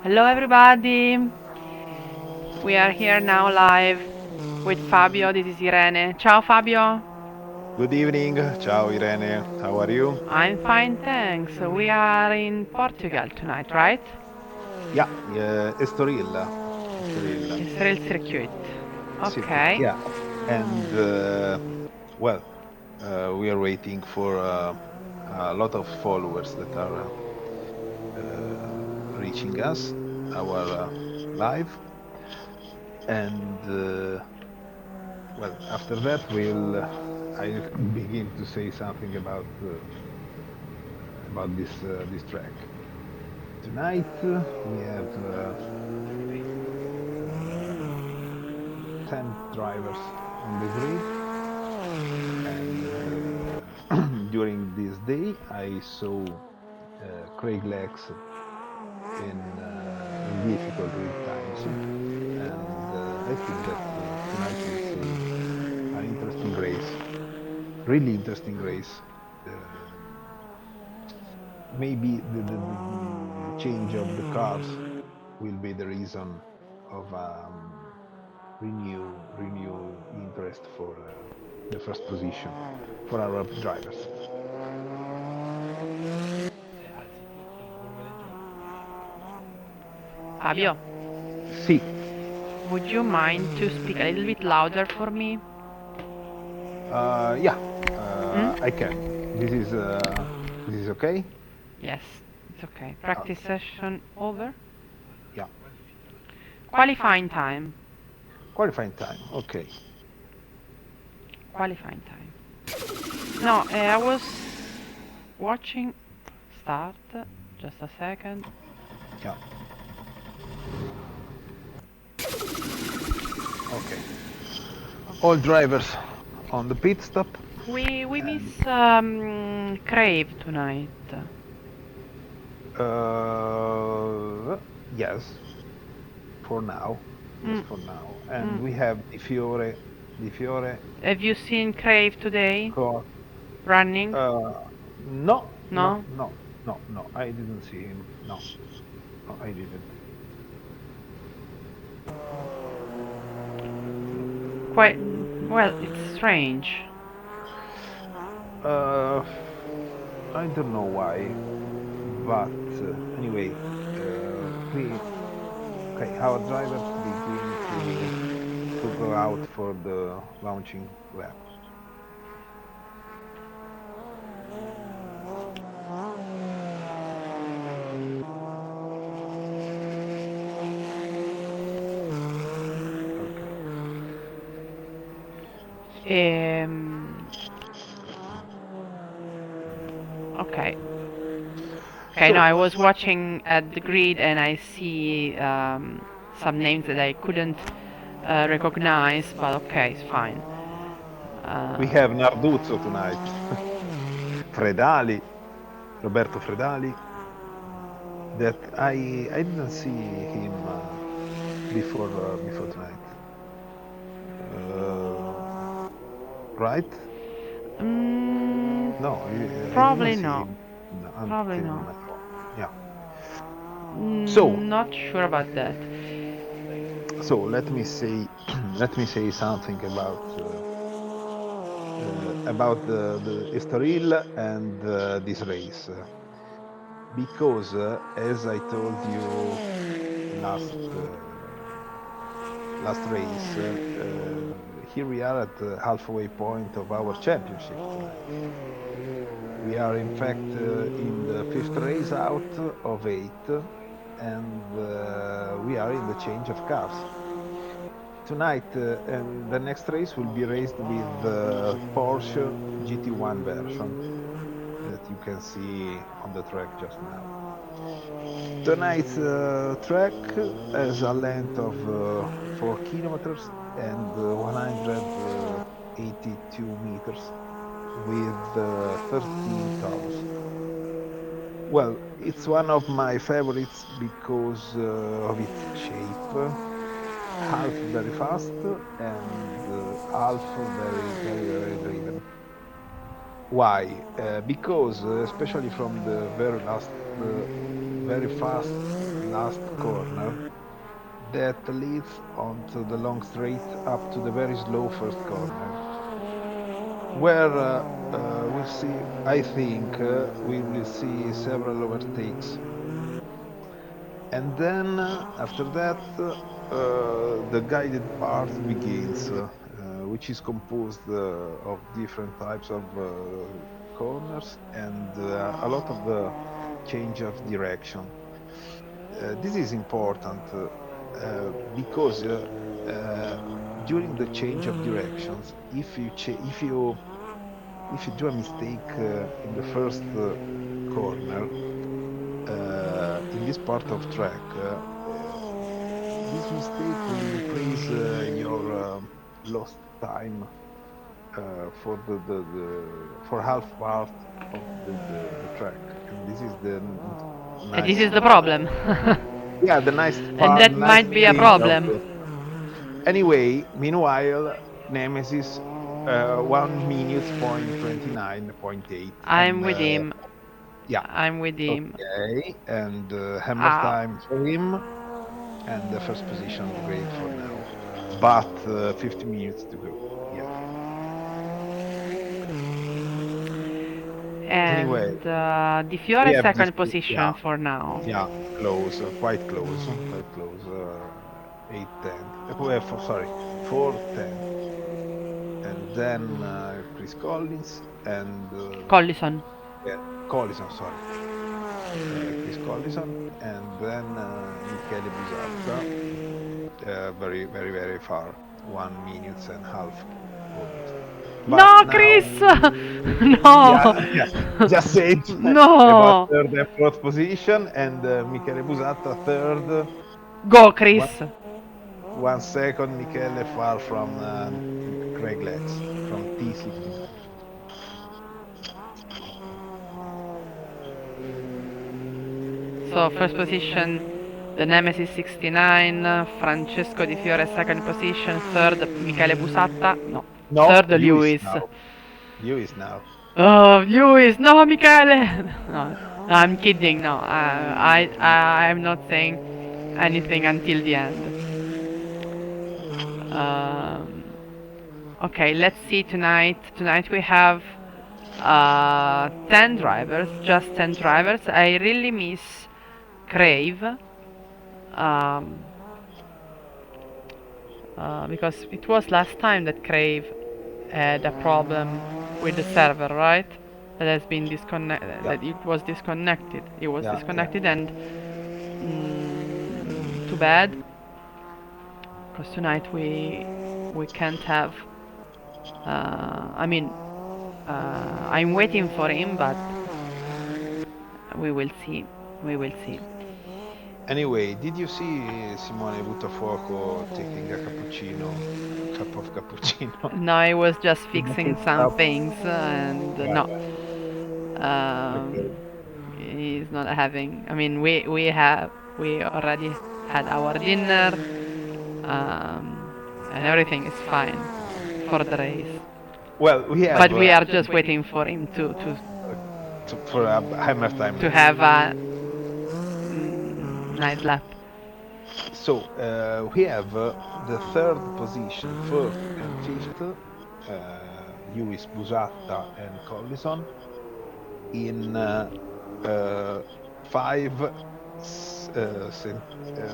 Hello everybody! We are here now live with Fabio. This is Irene. Ciao Fabio! Good evening. Ciao Irene. How are you? I'm fine, thanks. We are in Portugal tonight, right? Yeah, Estoril. Estoril Israel Circuit. circuit. Okay. Yeah. And well, we are waiting for a lot of followers that are reaching us, our live. And well, after that, I'll begin to say something about this track. Tonight we have 10 drivers on the grid, and during this day I saw Craig Lex in difficult grid times, and I think that tonight we'll see an interesting race, really interesting race. Maybe the change of the cars will be the reason of renew interest for the first position for our drivers. Fabio, Sì, would you mind to speak a little bit louder for me? yeah, Hmm? I can. This is okay. Yes, it's okay. Practice Okay. session over. Yeah, Qualifying time. qualifying time. Okay. Qualifying time. No, I was watching. Start. Just a second. Yeah. Okay. All drivers on the pit stop. We And miss Crave tonight. yes, for now. Yes, Mm, for now. And mm. we have Di Fiore Have you seen Crave today car. running? No, no, No? no, no, no. I didn't see him. No, no, I didn't. Quite well. It's strange. Uh, I don't know why, but anyway, we okay. Our drivers begin to go out for the launching lap. Okay. Um, okay. Okay. No, So, I was watching at the grid and I see some names that I couldn't recognize, but okay, it's fine. we Uh, have Narduzzo tonight. Fredali, Roberto Fredali, that I didn't see him before tonight. Uh, right? mm, No, I didn't Probably see no. him Probably until no. now. Yeah. So, Not sure about that. so let me say let me say something about the Estoril and this race, because as I told you last last race, here we are at the halfway point of our championship tonight. We are in fact in the fifth race out of eight, and we are in the change of cars. Tonight, and the next race will be raced with the Porsche GT1 version that you can see on the track just now. Tonight's track has a length of 4 kilometers and 182 meters with 13 turns. Well, it's one of my favorites because of its shape, half very fast and half very driven. Why? Because especially from the very fast last corner that leads onto the long straight up to the very slow first corner, where we'll see, I think, we will see several overtakes. And then after that, the guided part begins, which is composed of different types of corners and a lot of change of direction. This is important because uh, during the change of directions, if you do a mistake in the first corner in this part of track, this mistake will increase your lost time for for half part of the track, and this is the And this nice is the problem. yeah the nice And part, that nice might be a thing of problem. anyway. Meanwhile, Nemesis 1 minute point 29.8 I'm and with him. yeah, I'm with him. okay, and hammer Ah. time for him, and the first position great for now, but 50 minutes to go. Yeah. Anyway, And Di we Fiore have this. second Yeah, position for now. yeah, close, quite close, quite close. 8 10. Sorry, 4 10, and then Chris Collins and Collison. yeah, Collison. Sorry, Chris Collison, and then Michele Busatta. Very, very, very far. 1 minute and half, almost. But No, now, Chris! yeah, No! yeah, just said about No! third and fourth position, and Michele Busatta third. Go, One, Chris! 1 second, Michele far from Craig Lex from T69. So, first position, the Nemesis 69, Francesco Di Fiore second position, third Michele Busatta, no, No, third Lewis Lewis. now. Lewis now. Oh, Lewis, no, Michele! No, I'm kidding, no, I'm not saying anything until the end. Um, okay, let's see tonight. Tonight we have 10 drivers, just 10 drivers. I really miss Crave. Um, because it was last time that Crave had a problem with the server, right? That has been disconnected. Yeah, That it was disconnected. It was yeah, yeah. disconnected, and too bad. Because tonight we can't have. I mean, I'm waiting for him, but we will see. We will see. Anyway, did you see Simone Buttafuoco taking a cup of cappuccino No, I was just in the fixing pit some stop? things, and Yeah, no, yeah. Okay. he's not having. I mean, we already had our dinner, and everything is fine for the race. Well, we But have we are just waiting for him to uh, for a hammer time to race. have a nice lap. So we have the third position, fourth and fifth, Lewis, Busatta, and Collison in uh, 5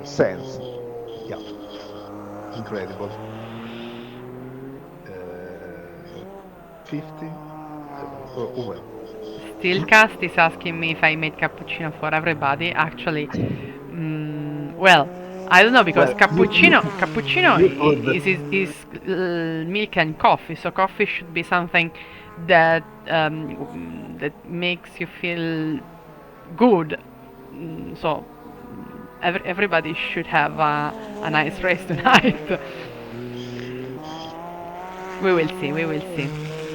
cents. Yeah, incredible. 50. Well, Steelcast is asking me if I made cappuccino for everybody. Actually, well, I don't know because well, cappuccino you could. is milk and coffee. So coffee should be something that that makes you feel good. So everybody should have a nice race tonight. We will see. We will see.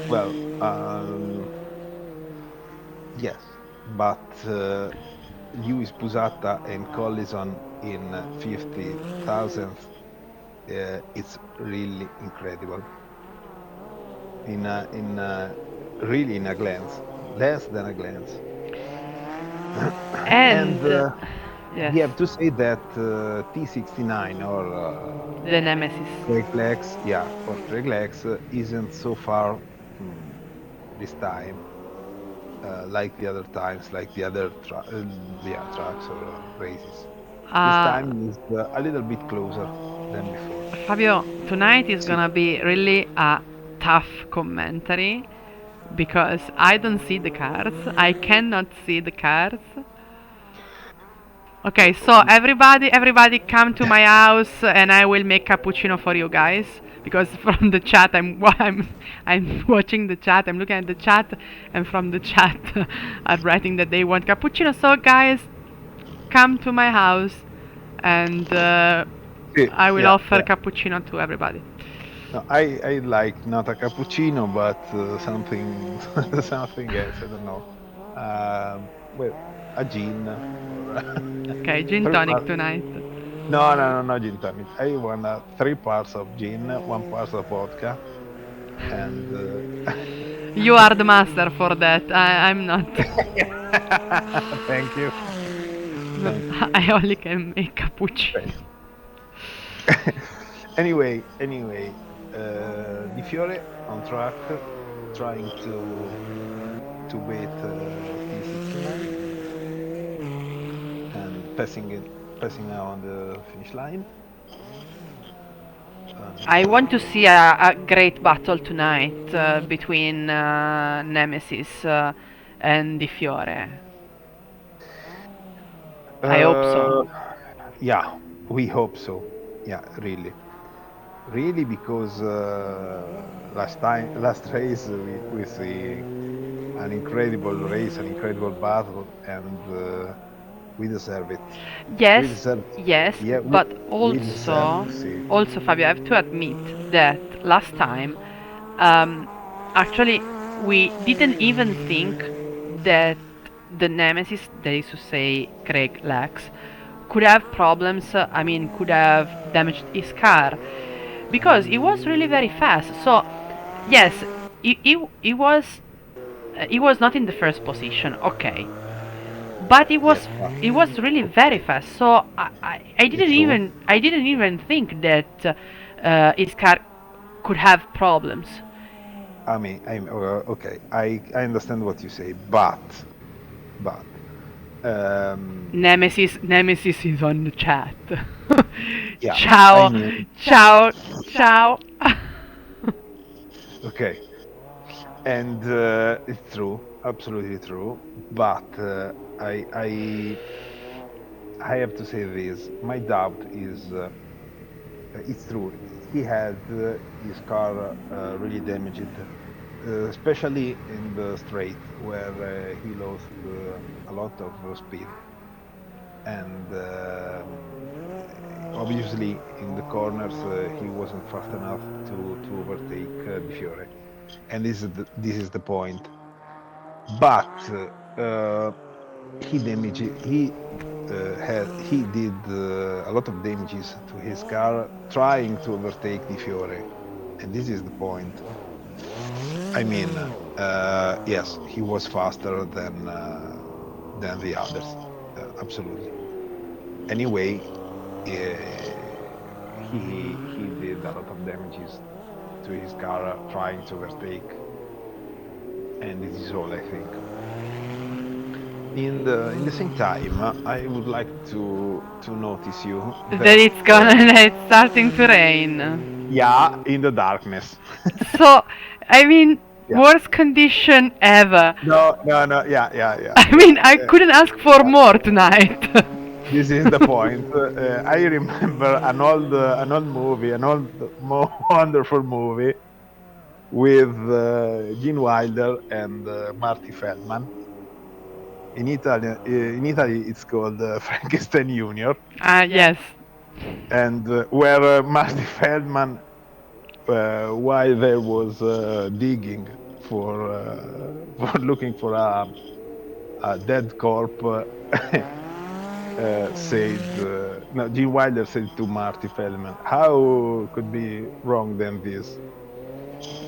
Well, yes, but Lewis Pusata and Collison in 50,000th, it's really incredible. Really in a glance, less than a glance. And And Yes. we have to say that T69 or The Nemesis. Craig Lex, yeah, or Craig Lex isn't so far this time like the other times, like the other yeah, tracks or races. This Uh, time is a little bit closer than before. Fabio, tonight is See, gonna be really a tough commentary because I don't see the cards. I cannot see the cards. Okay, so everybody come to my house and I will make cappuccino for you guys because from the chat I'm watching the chat, I'm looking at the chat and from the chat are writing that they want cappuccino. So guys, come to my house and see, I will yeah, offer yeah. cappuccino to everybody. No, I like not a cappuccino, but something something else. I don't know. Well, a gin or Okay, gin three tonic parts. tonight. No, no, no, no gin tonic. I want three parts of gin, one part of vodka, and You are the master for that. I'm not. thank you, thank you, I only can make cappuccino. thank you. Anyway, Di Fiore on track, trying to beat T69 and passing now on the finish line. And I want to see a great battle tonight between Nemesis and Di Fiore. I hope so. uh, yeah, we hope so. Yeah, really, because last race, we see an incredible race, an incredible battle, and we deserve it. We Yes, deserve, yes, yeah, but we deserve to see. also Fabio, I have to admit that last time, um, actually, we didn't even think that the Nemesis, that is to say, Craig Lex, could have problems. I mean, could have damaged his car because he was really very fast. So, yes, he was not in the first position. Okay, but Yes, but it was really very okay, fast. So it's true. I didn't even think that his car could have problems. Okay. I understand what you say, but um, Nemesis is on the chat. yeah, I Ciao, mean, ciao, ciao. okay, and it's true, absolutely true. But I I have to say this. My doubt is it's true. He had his car really damaged, especially in the straight where he lost a lot of speed, and obviously in the corners he wasn't fast enough to overtake Di Fiore, and this is the point. But he damaged he did a lot of damages to his car trying to overtake Di Fiore, and this is the point. I mean, yes, he was faster than the others, absolutely. Anyway, he did a lot of damages to his car trying to overtake, and this is all I think. In the same time, I would like to notice you That that it's gonna, that it's starting to rain. yeah, in the darkness. So, I mean, Yeah. worst condition ever. No, no, no. Yeah, yeah, yeah, I yeah. mean, I couldn't ask for Yeah. more tonight. This is the point. I remember an old movie, an old, more wonderful movie with Gene Wilder and Marty Feldman. In Italy, it's called Frankenstein Junior, Yes. and where Marty Feldman, while there was digging for looking for a dead corpse, said no, Gene Wilder said to Marty Feldman, "How could be wrong than this?"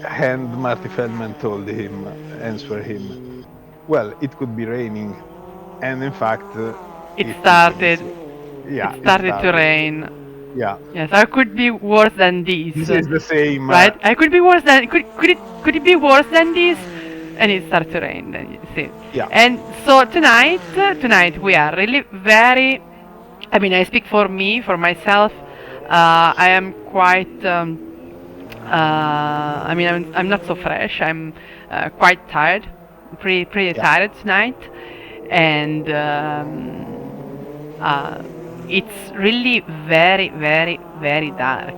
And Marty Feldman told him, answer him, "Well, it could be raining," and in fact, It it is started. raining. It Yeah, it started to started. rain. Yeah, Yes, I could be worse than this, this is the same. right? I could be worse than could it be worse than this? And it started to rain. Then you see. Yeah, And so tonight we are really very. I mean, I speak for me, for myself. I am quite. I mean, I'm not so fresh. I'm quite tired, pretty yeah. tired tonight, and uh, it's really very dark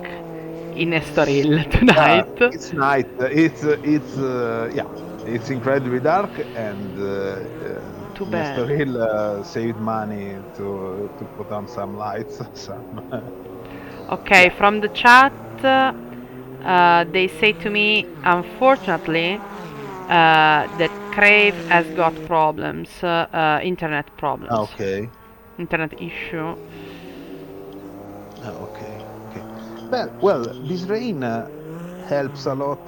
in Estoril tonight. It's night. Yeah, it's incredibly dark, and Too bad. Nestoril saved money to put on some lights. Some Okay, yeah. from the chat, they say to me, unfortunately, that Crave has got problems, internet problems, Okay. internet issue. Okay. Okay. Well, this rain helps a lot.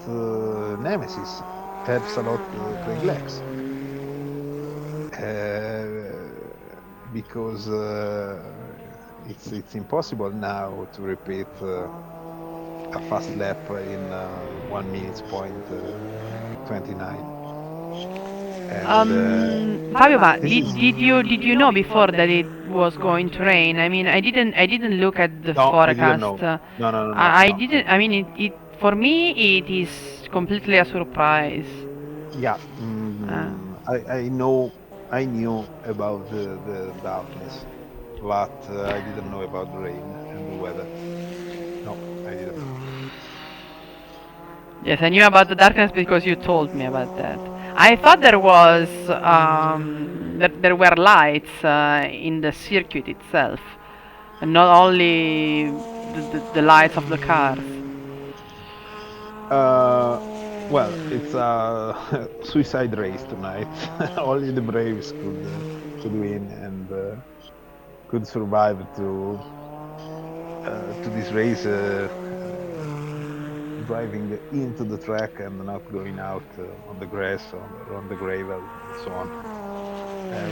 Nemesis helps a lot. Craig Lex. Because it's impossible now to repeat a fast lap in 1 minute point 29, and Fabio, ma this is did you know before that it was going to rain? I mean, I didn't look at the no, I didn't forecast. know. No, no, no, no, I no. didn't. I mean, it for me it is completely a surprise. Yeah, Uh, I knew about the darkness, but I didn't know about the rain and the weather. No, I didn't. yes, I knew about the darkness because you told me about that. I thought there was that there were lights in the circuit itself, and not only the lights of the cars. Uh, well, it's a suicide race tonight. Only the Braves could win and could survive to this race, driving into the track and not going out on the grass or on the gravel and so on.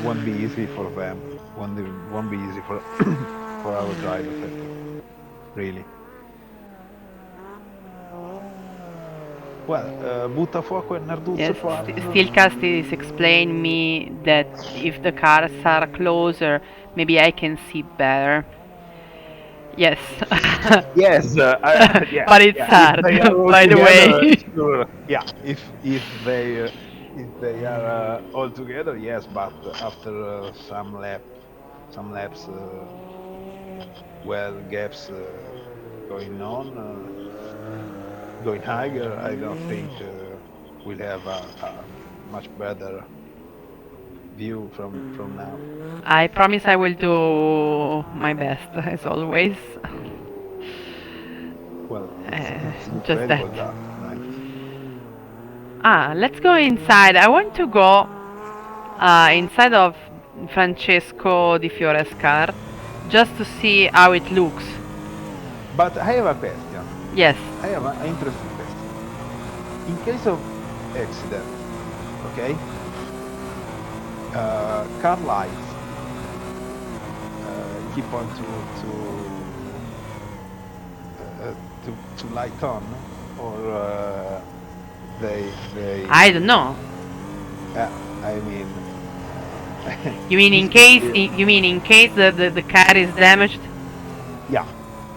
Won't be easy for them. Won't be easy for for our drivers, I think. Really. Well, butta fuoco e Narduzzo Yes, fanno. Steelcast is explain me that if the cars are closer, maybe I can see better. Yes. Yes, yeah, But it's yeah. If hard, they are all by the together, way. sure. Yeah, if they are all together, yes. But after some laps, well, gaps going on, going higher, I don't think we'll have a much better view from now. I promise I will do my best, as always. Well, it's Just that. incredible dark tonight. Let's go inside. I want to go inside of Francesco Di Fiore's car just to see how it looks. But I have a question. Yes. I have an interesting question. In case of accident, okay, car lights keep on to light on, or they I don't know. I mean You mean this in case is you mean in case the car is damaged? yeah,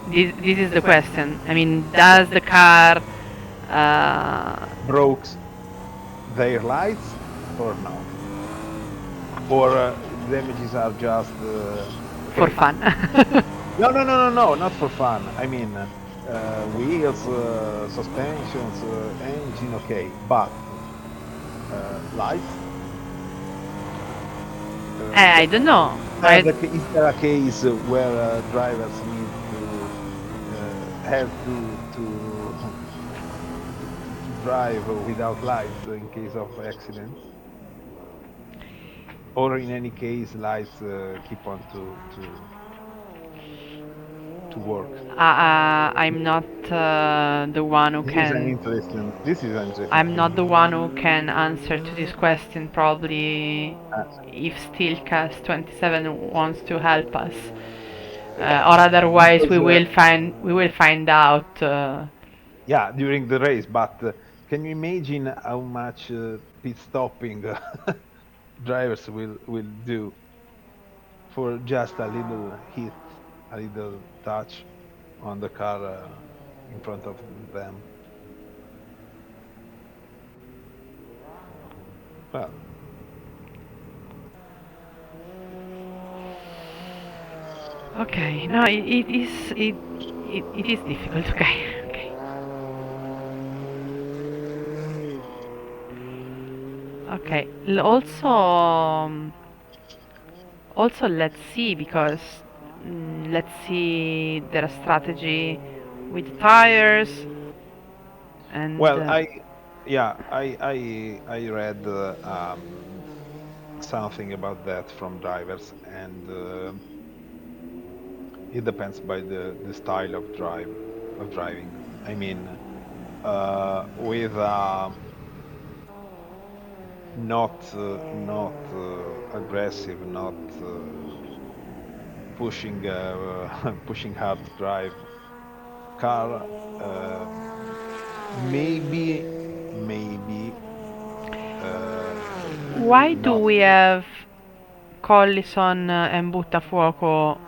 This is the question. I mean, does the car broke their lights or no, or damages are just for okay. fun? No, no, no, no, no, not for fun. I mean, wheels, suspensions, engine, okay, but lights. I don't know. I Is there a case where drivers need to have to drive without lights in case of accidents, or in any case, lights keep on to work? I'm not the one who This is an can. interesting. This is an interesting I'm thing. not the one who can answer to this question. Probably, Uh, if Steelcast 27 wants to help us. or otherwise because we will find out. yeah, during the race. But can you imagine how much pit stopping drivers will do for just a little hit, a little touch on the car in front of them? Well, Okay, no, it is difficult. Okay, okay, okay. Also, let's see because let's see their strategy with the tires and well, I read something about that from drivers, and it depends by the style of driving. I mean, with not aggressive, not pushing pushing hard drive car, maybe why do not. we have Collison and Buttafuoco?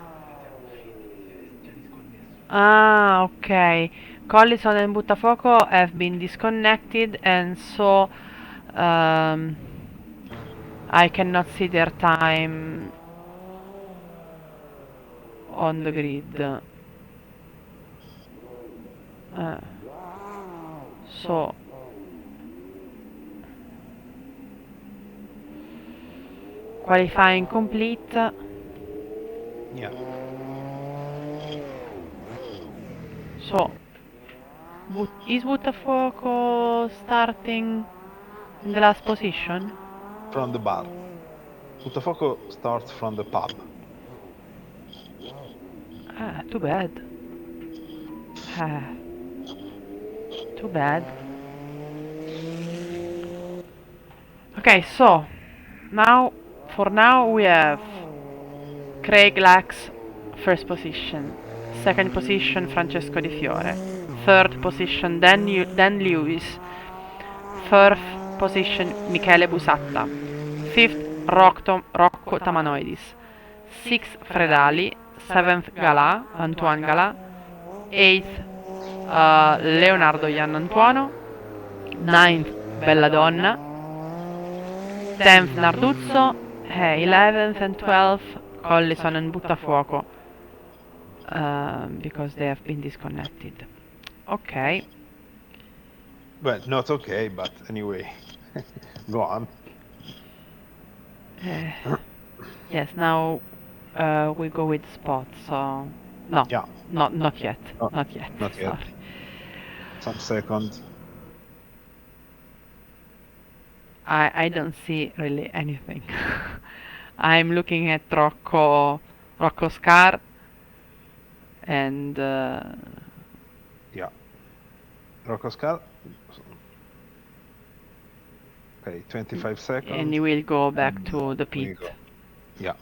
Ah, okay. Collison and Buttafuoco have been disconnected, and so um, I cannot see their time on the grid. Uh, so qualifying complete. Yeah, So is Buttafuoco starting in the last position? from the bar. Buttafuoco starts from the pub. Ah, too bad. Ah, too bad. Okay, so now for now we have Craig Lax first position, second position Francesco Di Fiore, third position Dan Lewis, fourth position Michele Busatta, fifth Rocco Tamanoidis, sixth Fredali, seventh Antoine Gala, eighth Leonardo Ian Antuono, ninth Belladonna, 10th Narduzzo, 11th and 12th Collison and Buttafuoco, because they have been disconnected. Okay. Well, not okay, but anyway, go on. Uh, yes, now we go with spots. So no, Yeah, not yet, oh, not yet. not yet. Sorry. Some seconds. I don't see really anything. I'm looking at Rocco's car, and Yeah, Rocco's car. Okay, 25 and seconds, he will go back and to the we pit. go. Yeah.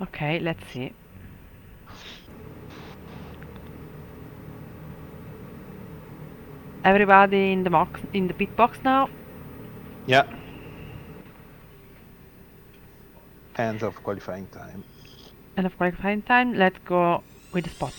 Okay, let's see. Everybody in the pit box now. Yeah. End of qualifying time. End of qualifying time. Let's go with the spot.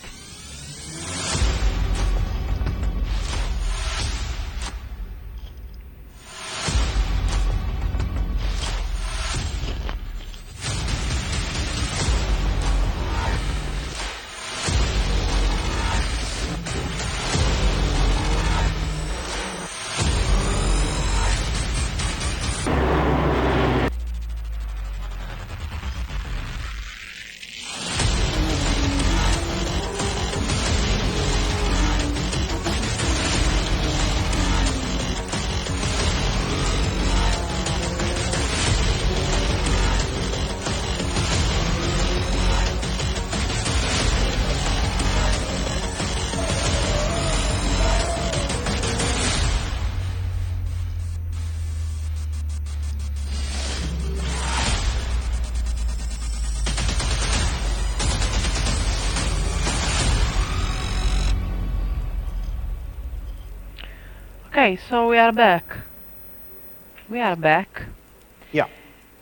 Okay, so we are back. We are back. Yeah,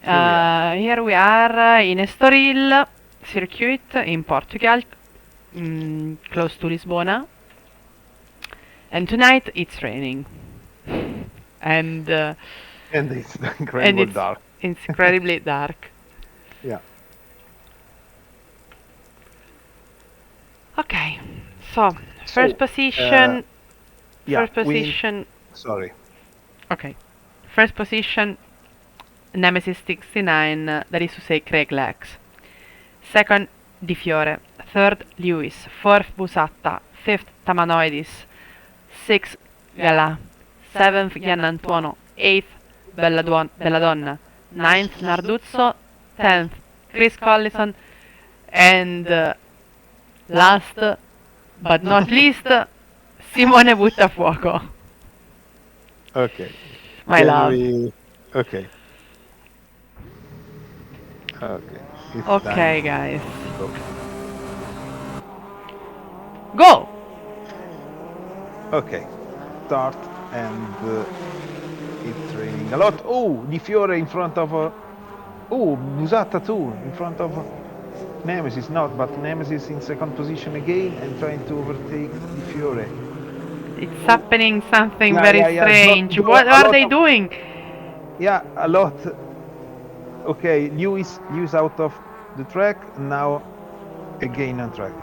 here we are. Here we are in ESTORIL circuit in Portugal, close to Lisbona. And tonight it's raining. And And it's and incredible it's dark. it's incredibly dark. Yeah. Okay, so first So, position, yeah, first we. position. Sorry. Okay, first position, Nemesis 69. That is to say, Craig Lex. Second, Di Fiore. Third, Lewis. Fourth, Busatta. Fifth, Tamanoidis. Sixth, Gala. Seventh, Giannantuono. Eighth, Belladonna. Ninth, Narduzzo. Tenth, Chris Collison. And last but not least, Simone Buttafuoco. Okay. My Can love. we? Okay. Okay. It's time Okay, guys. to go. Go! Okay. Start and it's raining a lot. Oh, Di Fiore in front of. Oh, Busata too in front of Nemesis. Not, but Nemesis in second position again and trying to overtake Di Fiore. It's happening something Yeah, very yeah, yeah. strange. What A are lot they of. doing? Yeah, a lot. Okay, Lewis out of the track. Now again on track.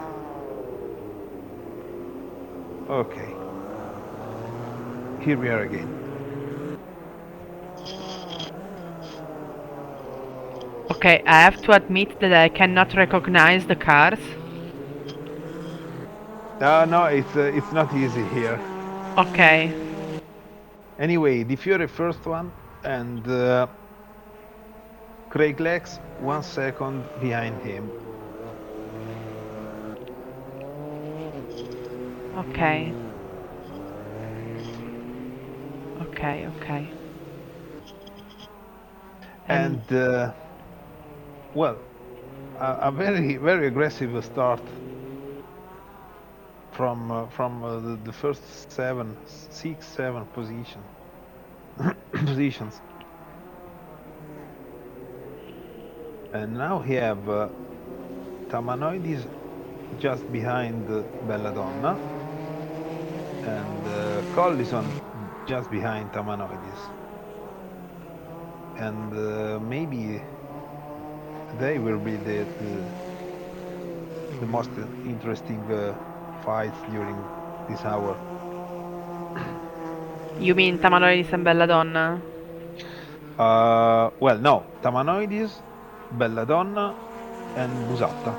Okay, here we are again. Okay, I have to admit that I cannot recognize the cars. No, it's not easy here. Okay, Anyway, Di Fiore first one and Craig Lex 1 second behind him. okay, okay. And And well, a very aggressive start from the first 7 6 7 positions. And now we have Tamanoidis just behind Belladonna and Collison just behind Tamanoidis. And maybe they will be the most interesting fights during this hour. you mean Tamanoidis and Belladonna? Well, no, Tamanoidis, Belladonna, and Busatta.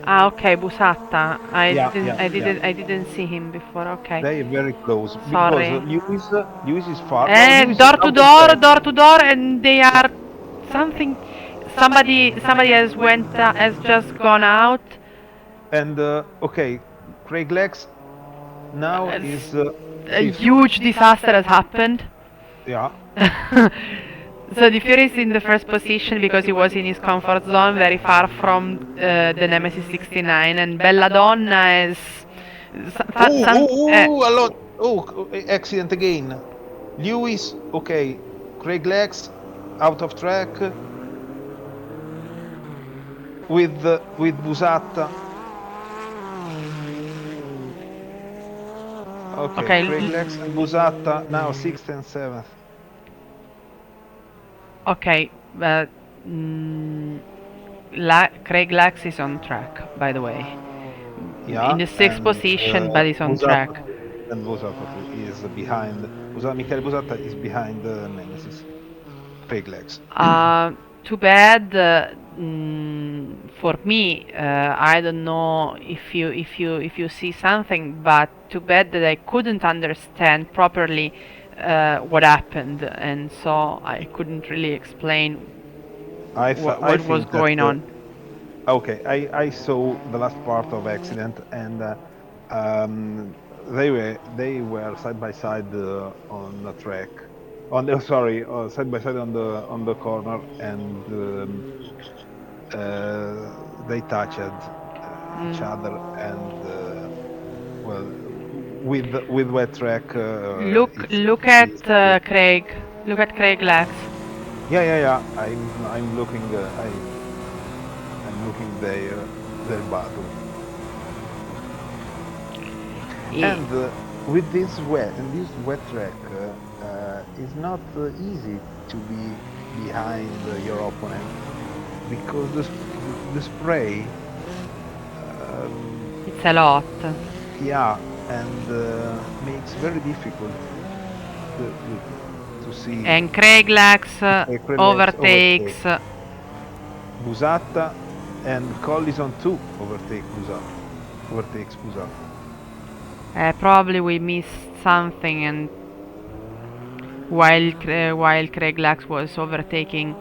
Ah, okay, Busatta. Yeah, yeah, yeah. I didn't see him before. Okay, They are very close because sorry. Lewis is far. No, Lewis is Door to out of door, track. door to door, and they are something. Somebody has just gone out. And okay, Craig Lex now is A fifth. huge disaster has happened. Yeah, So the Fury is in the first position because he was in his comfort zone, very far from the Nemesis 69, and Belladonna is a lot. Oh, accident again. Lewis, okay. Craig Lex out of track with Busatta. Okay, okay. Craig Lex and Busatta now sixth and seventh. Okay, but Craig Lax is on track, by the way. In Yeah, the sixth and position, but he's on Busatta track. too, and Busatta too is behind. Michele Busatta is behind Nemesis. Craig Lex. Too bad. For me, I don't know if you see something, but too bad that I couldn't understand properly what happened, and so I couldn't really explain I what was think that going on. okay, I saw the last part of accident and um, they were side by side on the track on the sorry side by side on the corner and they touched each Mm. other and well with wet track, Look it's at good. Craig. Look at Craig Lax. Yeah, yeah, yeah. I'm looking. I'm looking their battle. He, And with this wet track, it's not easy to be behind your opponent because the spray, it's a lot. yeah, and makes very difficult to to, to see And Craig Lax if Acrylex overtake overtakes. Busatta, and Collison too overtakes Busatta. Probably we missed something, and while Craig Lax was overtaking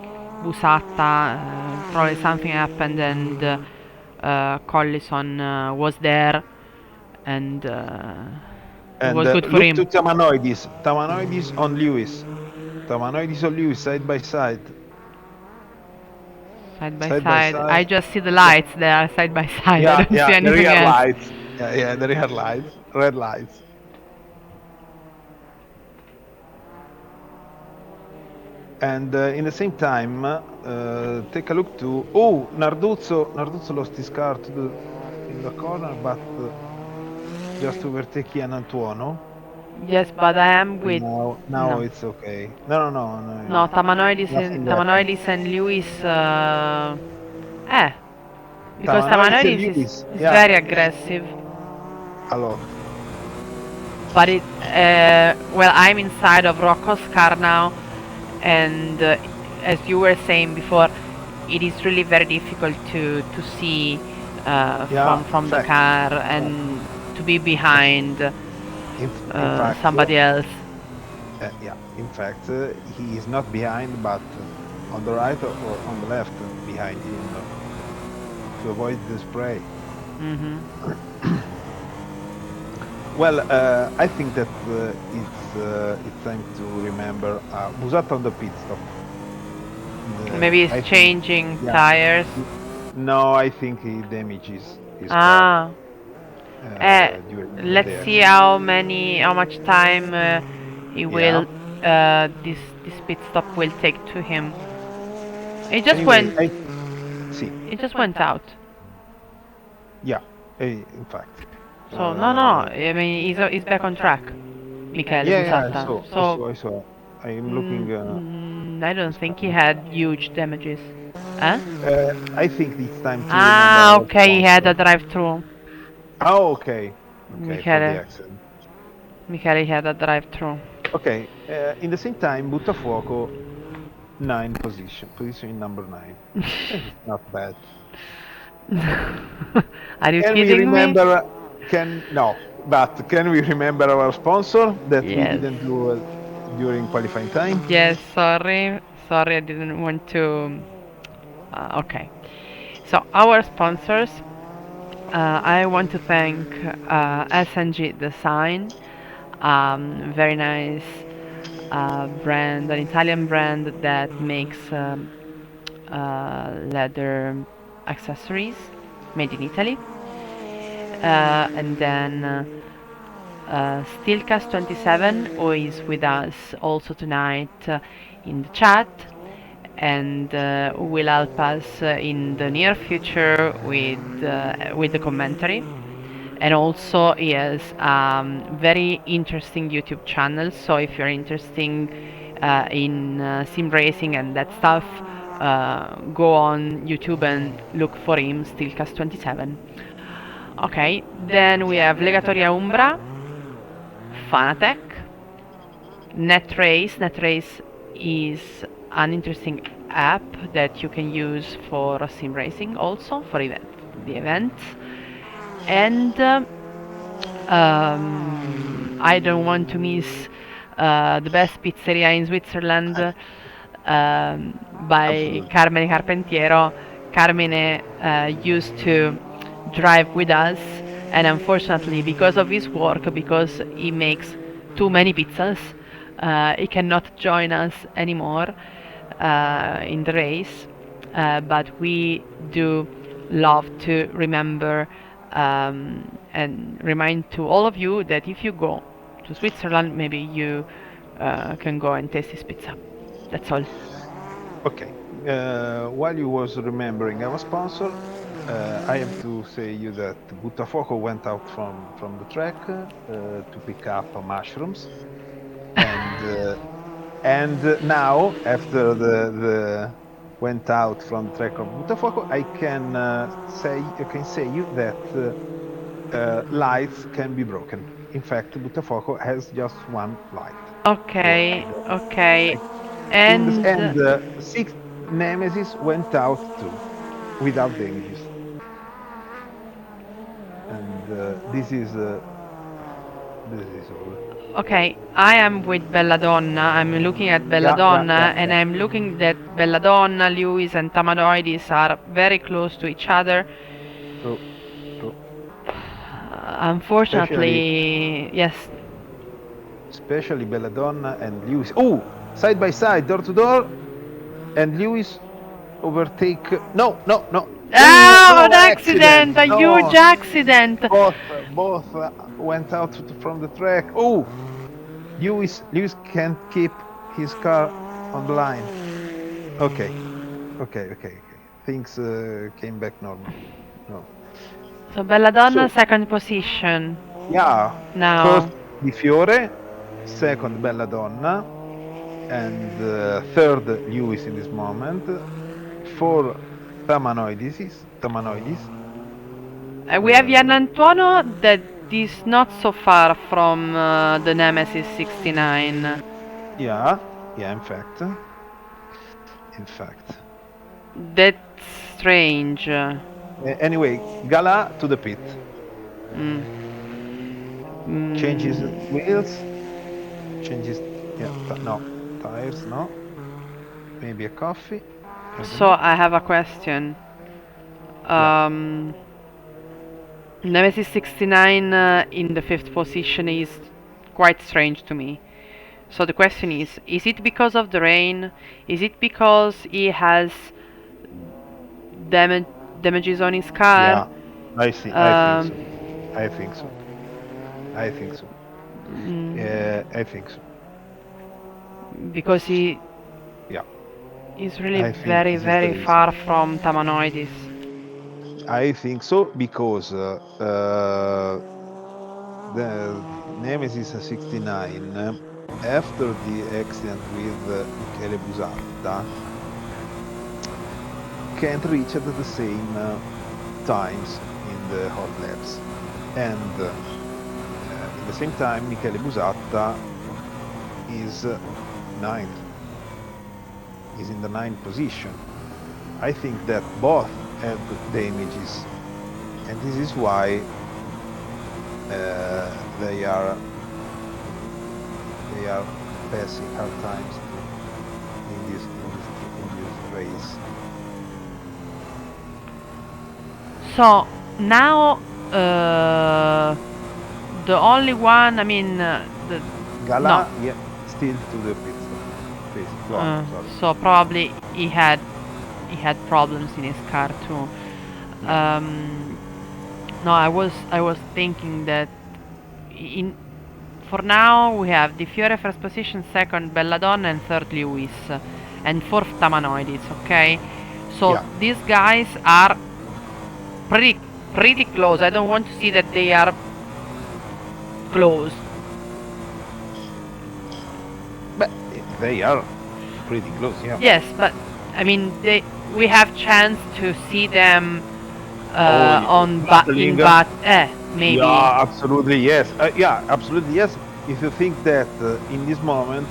Busatta, probably something happened, and Collison was there, and it And was good for look to him. Tamanoidis on Lewis. Tamanoidis on Lewis Side by side by side. I side. just see the Yeah, lights there, side by side. I yeah, don't see yeah. The anything rear else. lights. Yeah, yeah. The rear lights, red lights. And in the same time, take a look to. Oh, Narduzzo lost his car in the corner, but just overtake Ian Antuono. Yes, but I am And with. now No. it's okay. No, no, no, no. No, Nothing happened. Tamanoidis and Lewis. Eh, because Tamanoidis and Tamanoidis Lewis. is Yeah, very aggressive. a lot. But it. Well, I'm inside of Rocco's car now, and as you were saying before, it is really very difficult to see Yeah, from the fact. car Fact. and to be behind In fact, somebody else. yeah. In fact, he is not behind, but on the right or on the left behind him to avoid the spray. Hmm. Well, I think that it's time to remember Busat on the pit stop. Maybe I it's think, changing yeah. tires. No, I think he damages his car Ah, eh, during let's the see accident. how much time he Yeah. will this pit stop will take to him. It just Anyway, went see, it just went out. yeah, in fact. So no, Uh, I mean he's back on track, Michele yeah, yeah, Busatta. So I saw. I am looking I don't his think car. he had huge damages. Huh? I think it's time to remember Ah, our okay, he had sponsor. a drive-through. Oh, okay, okay, for the Michele, accident. Michele had a drive-through. Okay, in the same time, Buttafuoco, position in number nine. It's not bad. Are you Can we kidding me? remember? Can no, but can we remember our sponsor that we Yes. didn't do during qualifying time? Yes, sorry, I didn't want to. Okay. So, our sponsors, I want to thank SNG Design, very nice brand, an Italian brand that makes leather accessories made in Italy. And then Steelcast27, who is with us also tonight in the chat, and who will help us in the near future with the commentary. And also he has very interesting YouTube channel. So if you're interested in sim racing and that stuff, go on YouTube and look for him, Steelcast27. Okay, then we have Legatoria Umbra, Fanatec, Netrace. Netrace is an interesting app that you can use for sim racing, also for the events. And I don't want to miss the best pizzeria in Switzerland by Absolutely. Carmine Carpentiero. Carmine used to drive with us, and unfortunately, because of his work, because he makes too many pizzas, he cannot join us anymore in the race. But we do love to remember and remind to all of you that if you go to Switzerland, maybe you can go and taste this pizza. That's all. Okay. While you was remembering our sponsor, I have to say you that Buttafuoco went out from the track to pick up mushrooms, and now after the went out from the track of Buttafuoco, I can say you that lights can be broken. In fact, Buttafuoco has just one light. Okay, okay. I- And and six Nemesis went out too, without damages. And this is all. okay, I am with Belladonna. I'm looking at Yeah, yeah, yeah, Belladonna and yeah. I'm looking that Belladonna, Lewis, and Tamanoides are very close to each other. True, true. Especially, Unfortunately, yes. especially Belladonna and Lewis. Oh, side by side, door to door, and Lewis overtake. No, no, no. Oh Ah, no! an Accident! accident! A huge No, accident! both went out from the track. Oh, Lewis can't keep his car on the line. Okay, okay. Things came back normal. No. So Belladonna, So second position yeah, first now. Di Fiore, second Belladonna, and third Lewis in this moment. Four Tamanoides. We have Jan Uh, Antuono that is not so far from the Nemesis 69. yeah, yeah. In fact. That's strange. Anyway, Gala to the pit. Mm. Changes Mm. wheels. Changes. Yeah. No tires. No. Maybe a coffee. I don't So know. I have a question. Yeah. Um, Nemesis 69 in the fifth position is quite strange to me. So the question is it because of the rain? Is it because he has damage damages on his car? Yeah. I see. I think Um, so. I think so. I think so. I think so. because he Yeah. is really I think very, this is the very reason. far from Tamanoides. I think so because the Nemesis 69, after the accident with Michele Busatta, can't reach at the same times in the hot laps. And in the same time, Michele Busatta is ninth, is in the ninth position. I think that both had damages, and this is why they are passing hard times in this race. So now the only one, I mean, the no. Gala, yeah, still to the pit stop. Please go on. Sorry. So probably he had problems in his car too. Yeah, Um, no, I was thinking that in for now we have Di Fiore first position, second Belladonna, and third Lewis, and fourth Tamanoides. Okay, so yeah. these guys are pretty pretty close. I don't want to see that they are close. But they are pretty close. Yeah. Yes, but I mean we have chance to see them Oh, in battling. maybe. Yeah, absolutely yes. Yeah, absolutely yes. If you think that in this moment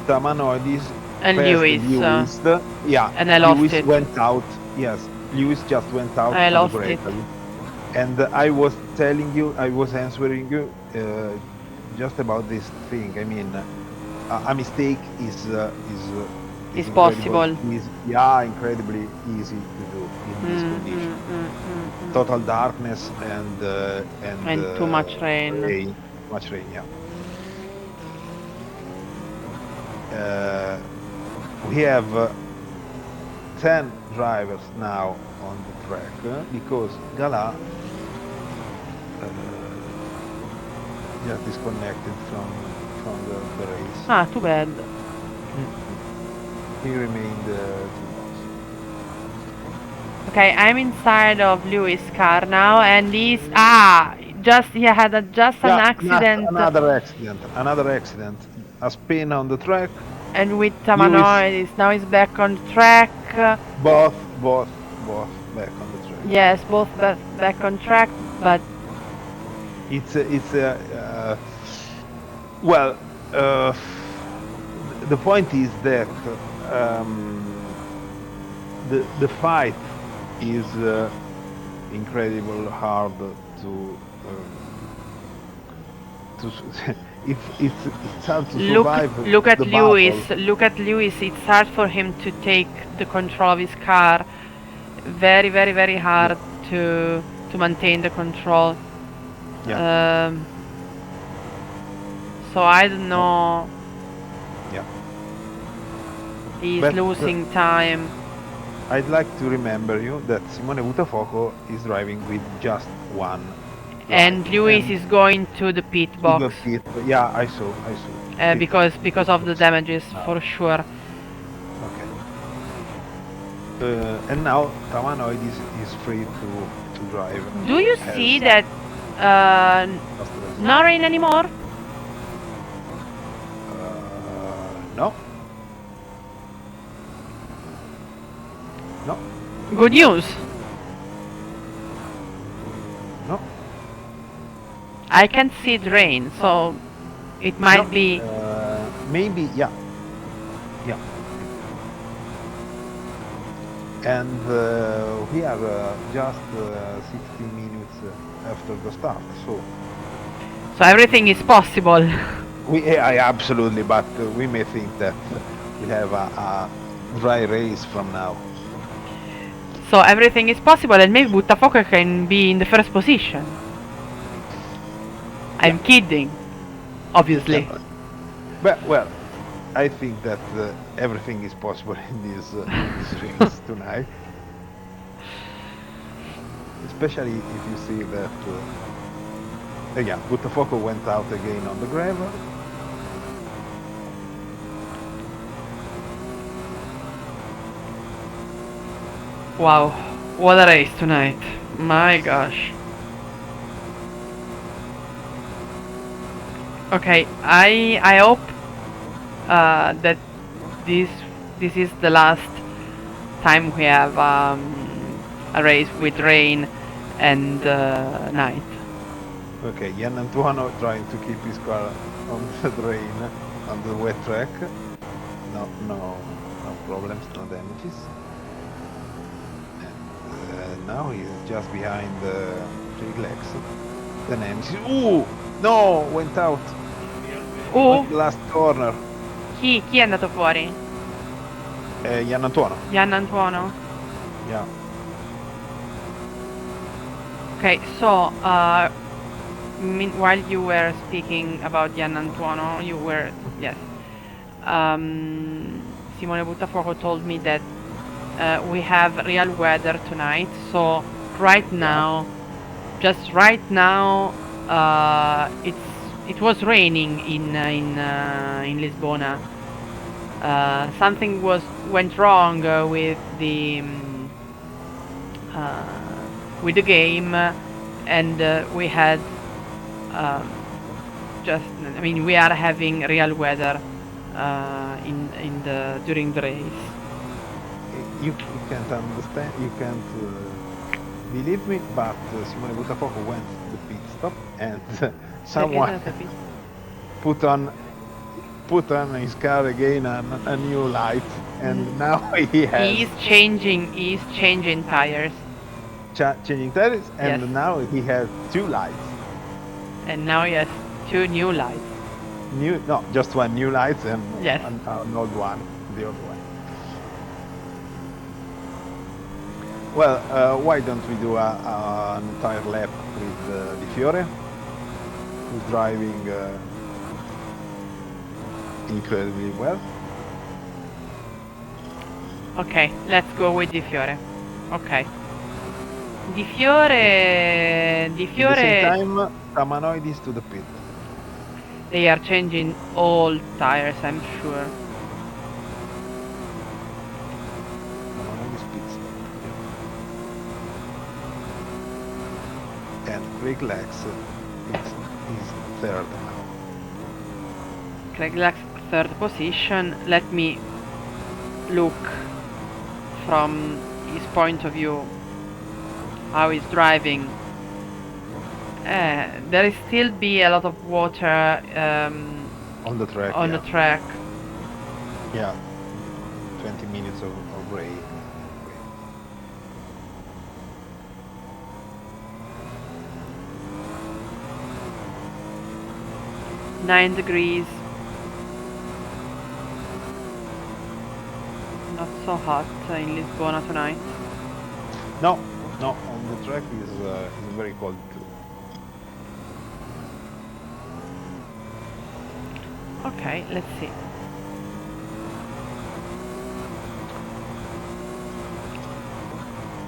Tamanoidis And passed Lewis, Lewis, yeah, and I lost Lewis it. went out. Yes, Lewis just went out I to the lost it. gravel. And I was telling you, I was answering you just about this thing. I mean, a mistake is It's incredible. possible. Yeah, incredibly easy to do in this condition. Total darkness and And too much rain. rain, much rain. Yeah. We have 10 drivers now on the track because Gala just disconnected from the race. Ah, too bad. He remained too lost. Okay, I'm inside of Lewis' car now, and he's he had just an accident, Another accident. A spin on the track. and with Lewis, Tamanoid, now he's back on track. both back on the track. Yes, both back on track, but Well, the point is that the fight is incredible hard to it's hard to survive look at the Lewis. battle. Look at Lewis. It's hard for him to take the control of his car. Very, very, very hard to maintain the control. Yeah. So I don't know. Yeah. He's But, losing time. I'd like to remember you that Simone Buttafuoco is driving with just one. And Lewis is going to the pit box. Yeah, I saw. Because of the damages, for sure. Okay. And now Tamanoid is free to drive. Do you see that no rain anymore? No. No. Good news. No. I can't see the rain, so it might be. Maybe, yeah. Yeah. And we are just 60 minutes after the start, so Everything is possible. Absolutely, but we may think that we have a dry race from now. So everything is possible, and maybe Buttafuoco can be in the first position. I'm kidding, obviously. Yeah. But well, I think that everything is possible in this race tonight. Especially if you see that again, Buttafuoco went out again on the gravel. Wow, what a race tonight. My gosh. Okay, I hope that this is the last time we have a race with rain and night. Okay, Gian Antuono trying to keep his car on the rain, on the wet track. No problems, no damages. And now he's just behind Jake Lex. The Nemesis. Ooh! No! Went out. Last corner. Chi è andato fuori? Gian Antuono. Gian Antuono? Yeah. Okay, so while you were speaking about Gian Antuono, yes. Simone Buttafuoco told me that we have real weather tonight. So right now, just right now, it was raining in Lisbona. Something went wrong with the game, and we had we are having real weather during the race. You can't understand, you can't believe me, but Simone Buttafuoco went to the pit stop and someone put on his car again a new light, and now he's changing tires. Changing tires, and yes. Now he has two lights. And now he has two new lights. Just one new light and yes. an old one, the old one. Well, why don't we do an entire lap with Di Fiore, who's driving incredibly well. Okay, let's go with Di Fiore. Okay. Di Fiore... Di In the same Fiore... time, Tamanoidis to the pit. They are changing all tires, I'm sure. Tamanoidis pit stop. Yeah. And Craig Lex is third now. Craig Lax third position. Let me look from his point of view how he's driving. There is still be a lot of water On the track, on yeah. the track. Yeah. 20 minutes of rain. 9 degrees. Not so hot in Lisbona tonight. No, on the track is very cold too. Okay, let's see.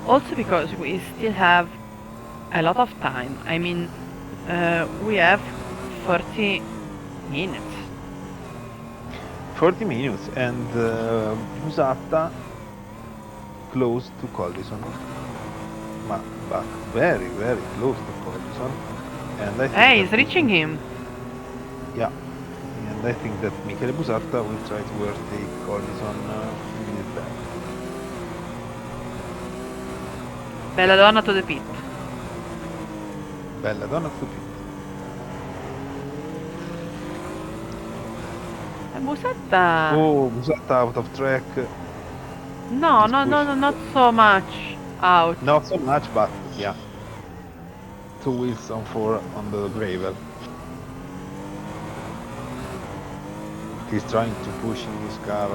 Also because we still have a lot of time. I mean, we have 30 minutes. 40 minutes and Busatta close to Collison. But very, very close to Collison. And I think Hey, he's reaching him. Yeah. And I think that Michele Busatta will try to overtake Collison in this lap. Belladonna to the pit. Belladonna to pit. Busatta. Oh, Busatta out of track. No, He's not so much out. Not so much, but yeah. 2 wheels on 4 on the gravel. He's trying to push his car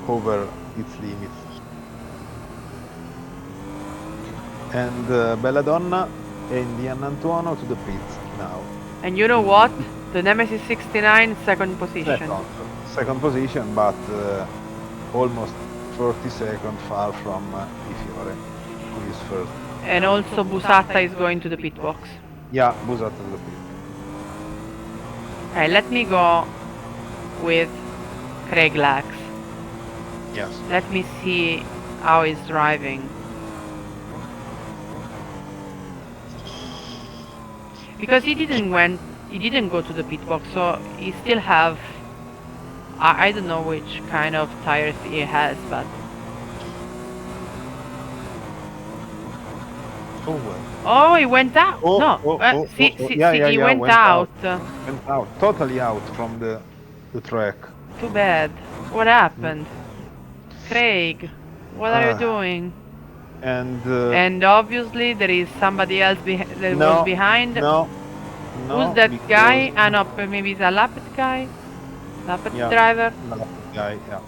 over its limits. And Belladonna and the Antuono to the pits now. And you know what? The Nemesis 69 second position. Second position, but almost 30 seconds far from Di Fiore, who is first. And also Busatta is going to the pit box. Yeah, Busatta to the pit. Okay, let me go with Craig Lax. Yes. Let me see how he's driving. Because he didn't go to the pit box, so he still have I don't know which kind of tires he has, but Oh well. oh, he went out. No, he went out. Went out, totally out from the track. Too bad. What happened? Craig, what are you doing? And obviously there is somebody else that was behind. No. Who's that guy? Ah no, maybe it's a Lapid guy? Lapid driver? Lapid guy, yeah.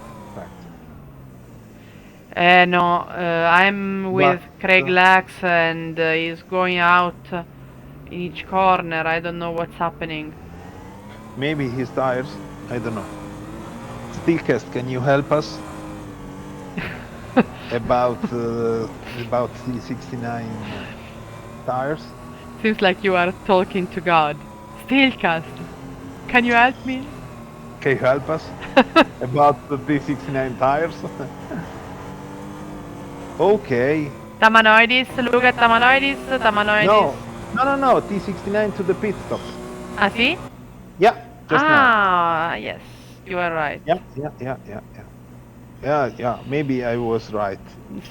No, I'm with Craig Lax and he's going out in each corner. I don't know what's happening. Maybe his tires? I don't know. Steelcast, can you help us? about C69 tires? Seems like you are talking to God. Steelcast, can you help me? Can you help us? About the T69 tires? Okay. Tamanoidis, look at Tamanoidis, Tamanoidis. No, T69 to the pit stop. Ah, see? Yeah, just now. Yes, you are right. Yeah, maybe I was right.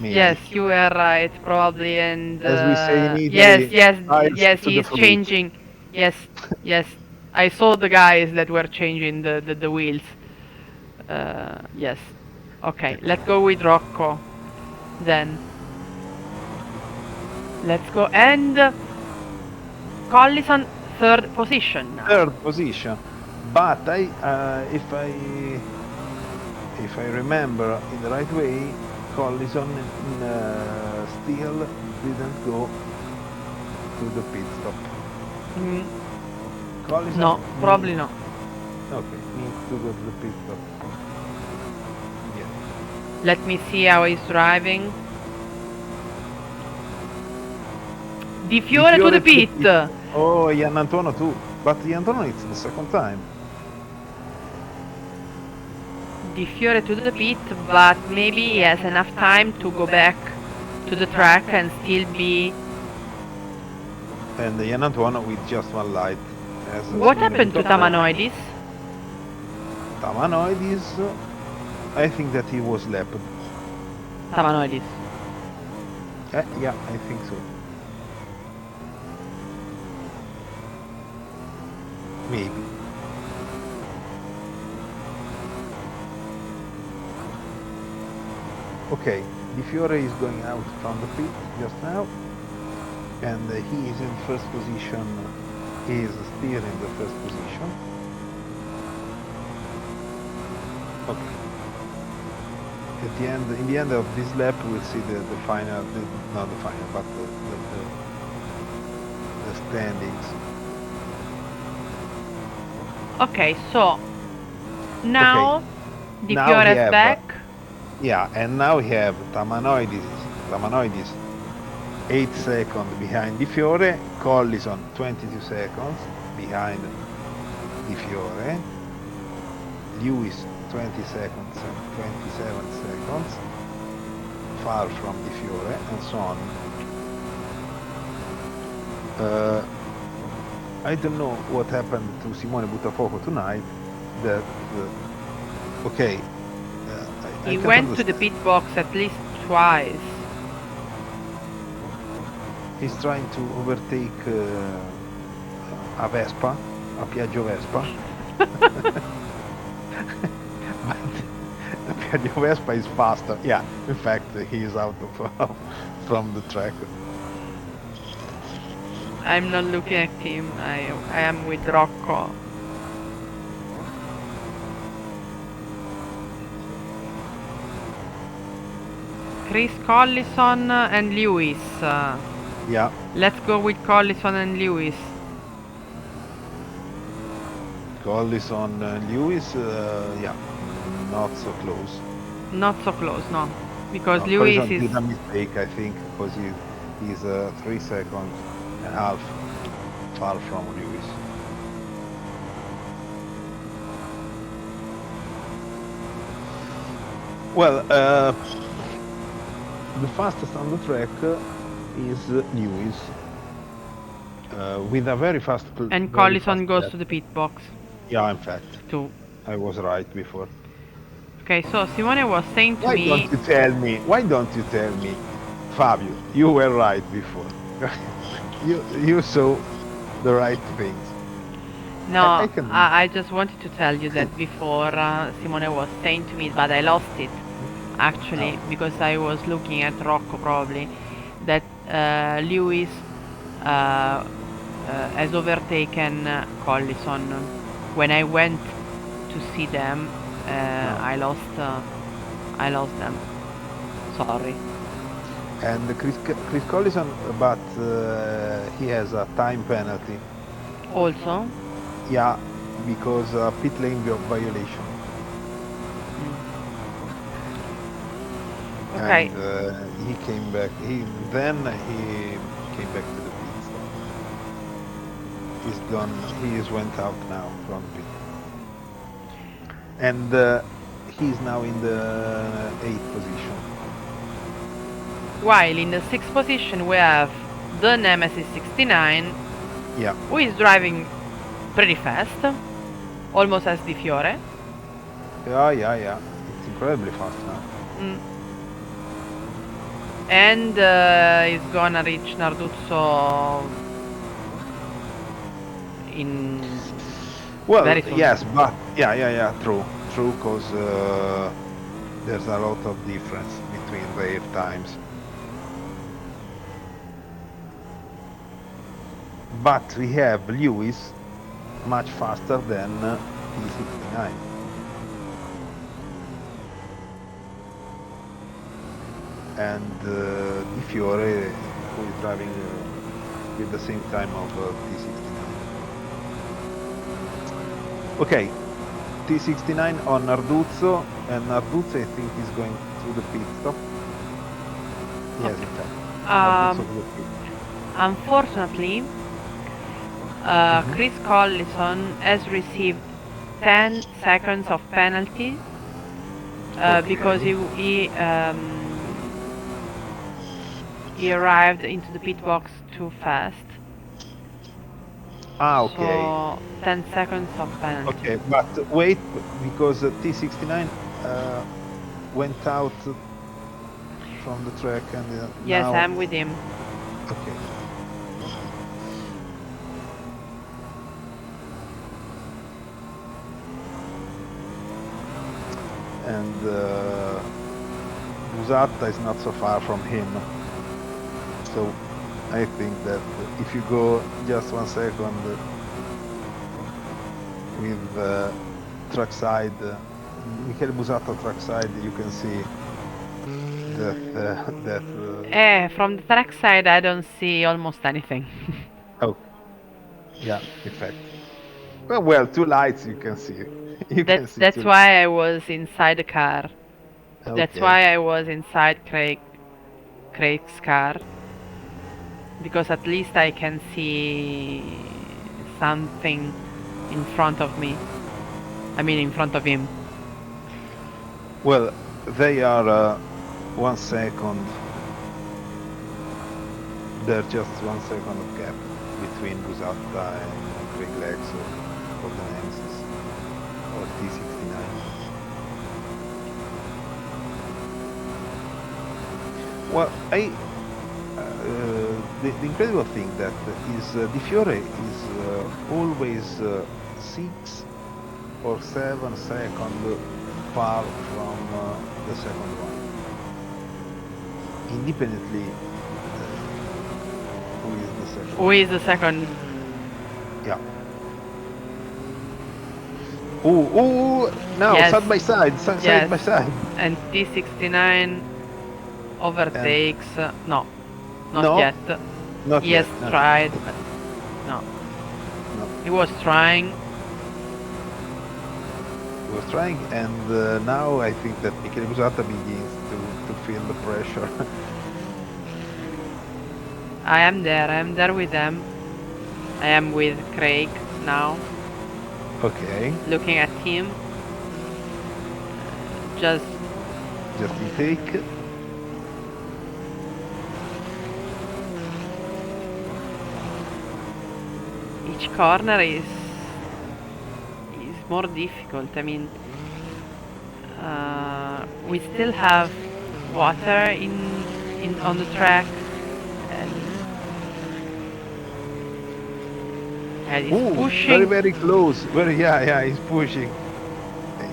Maybe. Yes, you were right, probably, and as we say in Italy, yes, he's changing. Yes, I saw the guys that were changing the wheels. Yes. Okay, let's go with Rocco. Then let's go and Collison third position now. Third position, but if I remember in the right way, Collison still didn't go to the pit stop. Collison? No, probably not. Okay, needs to go to the pit stop. Yeah. Let me see how he's driving. Di Di Fiore to Fiore the to the pit. pit. Oh, Ian Antonio too. But Ian Antonio it's the second time. Di Fiore to the pit, but maybe he has enough time to go back to the track and still be. And Ian Antonio with just one light. As What Simone happened to Butafo. Tamanoidis? Tamanoidis, I think that he was lapped. Tamanoidis. Yeah, I think so. Maybe. Okay, Di Fiore is going out from the pit just now, and he is in first position. He is still in the first position. Okay. At the end, in the end of this lap, we'll see the final, not the final, but the standings. Okay, so now Di Now Fiore we is have, back. Yeah, and now we have Tamanoidis 8 seconds behind Di Fiore, Collison 22 seconds behind Di Fiore, Lewis 20 seconds and 27 seconds far from Di Fiore, and so on. I don't know what happened to Simone Buttafuoco tonight. That okay. I He can't went to the understand. pit box at least twice. He's trying to overtake a Vespa, a Piaggio Vespa. But the Piaggio Vespa is faster. Yeah, in fact, he is out of from the track. I'm not looking at him. I am with Rocco. Chris Collison and Lewis. Yeah. Let's go with Collison and Lewis. Collison and Lewis, yeah, not so close. Not so close, no. Because No, Lewis Collison is. did a mistake, I think, because he's 3 seconds and a half far from Lewis. Well, the fastest on the track is Lewis, with a very fast. And very Collison fast goes lap. to the pit box Yeah, in fact, too. I was right before. Okay, so Simone was saying to Why me. don't you tell me? Why don't you tell me, Fabio? You were right before. you saw the right things. No, I can. I just wanted to tell you that before Simone was saying to me, but I lost it actually because I was looking at Rocco probably that Lewis has overtaken Collison. When I went to see them, I lost them. Sorry. And Chris Collison, but he has a time penalty. Also. Yeah, because pit lane violation. Okay. And he came back. He came back to the pit stop. He's gone. He went out now from the pit, and he's now in the 8th position. While in the 6th position we have the Nemesis 69, Yeah, who is driving pretty fast, almost as Di Fiore. yeah. It's incredibly fast now. And is gonna reach Narduzzo in very soon. Yes, but yeah, true, because there's a lot of difference between their times. But we have Lewis much faster than P69. And Di Fiore, who is driving with the same time of T69. Okay, T69 on Narduzzo, and Narduzzo I think is going to the pit stop. Yes, in fact. Narduzzo to the pit. Unfortunately, Mhm. Chris Collison has received 10 seconds of penalty because Okay. he arrived into the pit box too fast. Ah, okay. So 10 seconds of penalty. Okay, but wait, because T69 went out from the track and Yes, now. I'm with him. Okay. And Busatta is not so far from him. So I think that if you go just 1 second with trackside, Michele Busatta trackside, you can see that From the track side, I don't see almost anything. oh, yeah, in fact. Well, two lights you can see. You can see That's two. why I was inside the car. That's Okay. why I was inside Craig's car, because at least I can see something in front of me. I mean, in front of him. Well, they are 1 second. There's just 1 second of gap between Busatta and Craig Lexo for the Nemesis or T69. Well, the incredible thing that is Di Fiore is always 6 or 7 seconds far from the second one, independently who is the second. Who is the second? Yeah. Oh, now Yes, side by side, side yes. by side. And T69 And overtakes. No, not no, yet. not He has yet, not yet. tried, but no. No, He was trying. he was trying, and now I think that Michele Busatta begins to feel the pressure. I am there. I am there with them. I am with Craig now, Okay, looking at him. Just just intake. each corner is more difficult. I mean, we still have water in on the track, and he's Oh, very pushing. very close. Very yeah, he's pushing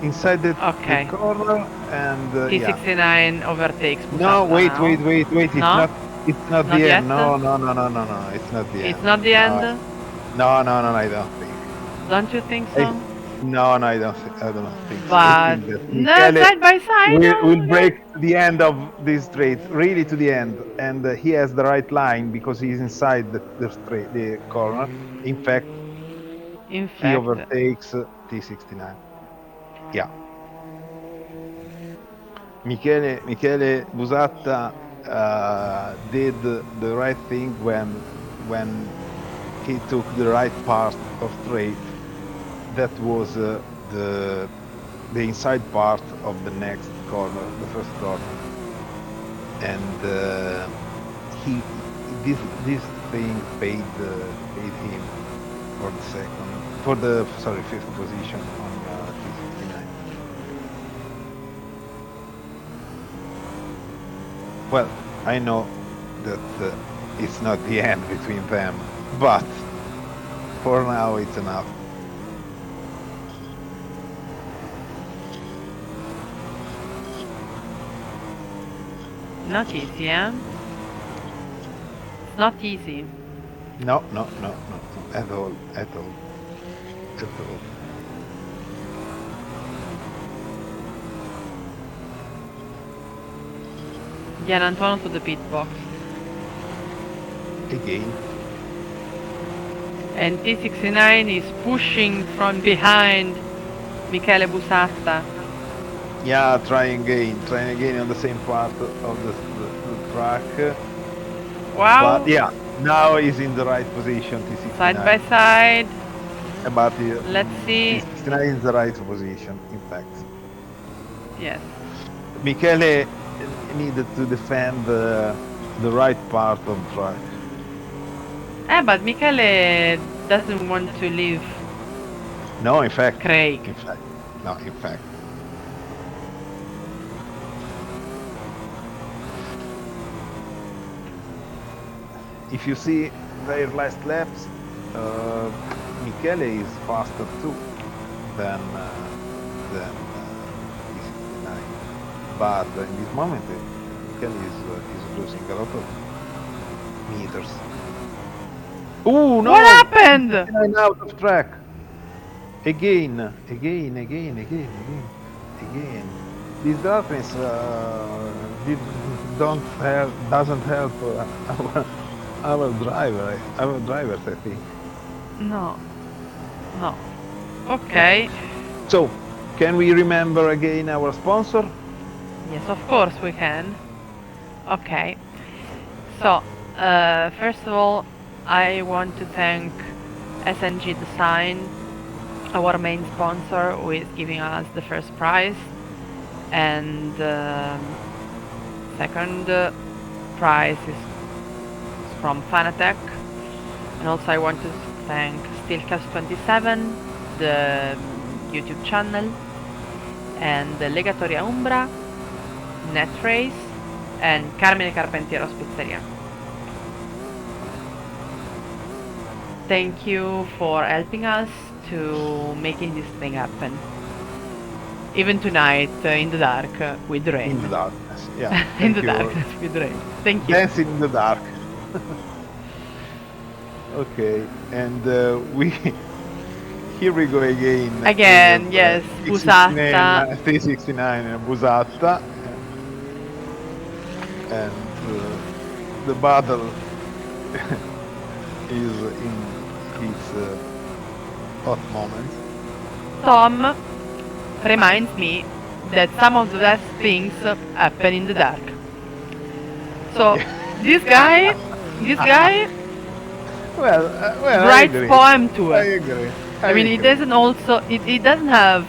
inside the Okay, corner, and yeah. T69 overtakes No, Busatta wait, now. wait, wait. No, It's not not the yet. end. No, no, no, no, no, no. It's not the It's end. not the No, end. no, no, no, no. I don't think. Don't you think I, so? no, no, I don't think so. I But think that no, Michele side by side. will Okay. break to the end of this straight, really to the end, and he has the right line because he's inside the straight, the corner. In fact, In he fact, overtakes T69. Yeah, Michele Busatta did the right thing when he took the right part of straight. That was the inside part of the next corner, the first corner, and this thing paid him for the second, for the sorry, fifth position on T69. Well, I know that it's not the end between them, but for now it's enough. not easy, eh? It's not easy. No, no, no, no, no, at all, at all, at all. Gian Antonio to the pit box. Again, And T69 is pushing from behind Michele Busatta. yeah, trying again on the same part of the track. But Wow! yeah, Now he's in the right position, Side by T69. side. But Let's see. T69 is the right position, in fact. Yes. Michele needed to defend the right part of the track. But Michele doesn't want to leave No, in fact. Craig. In fact. No, in fact. If you see their last laps, Michele is faster too than E69. But in this moment, Michele is losing a lot of meters. Oh no! What happened? E69 out of track. Again. This darkness doesn't help our drivers, I think. No. No. Okay. So, can we remember again our sponsor? Yes, of course we can. Okay. So, first of all, I want to thank SNG Design, our main sponsor, who is giving us the first prize, and second prize is from Fanatec, and also I want to thank Steelcast27, the YouTube channel, and Legatoria Umbra, Netrace, and Carmine Carpentiero's Pizzeria. Thank you for helping us to making this thing happen. Even tonight, in the dark, with rain. In the darkness, yeah. In the Thank you. darkness with rain. Thank you. Dancing in the dark. Okay, and we here we go again. Again, with, yes, T69 Busatta. T69 and Busatta, and the battle is in its hot moment. Tom reminds me that some of the best things happen in the dark. So this guy Well, I writes agree. poem to I us. agree. I mean, it agree. doesn't also it doesn't have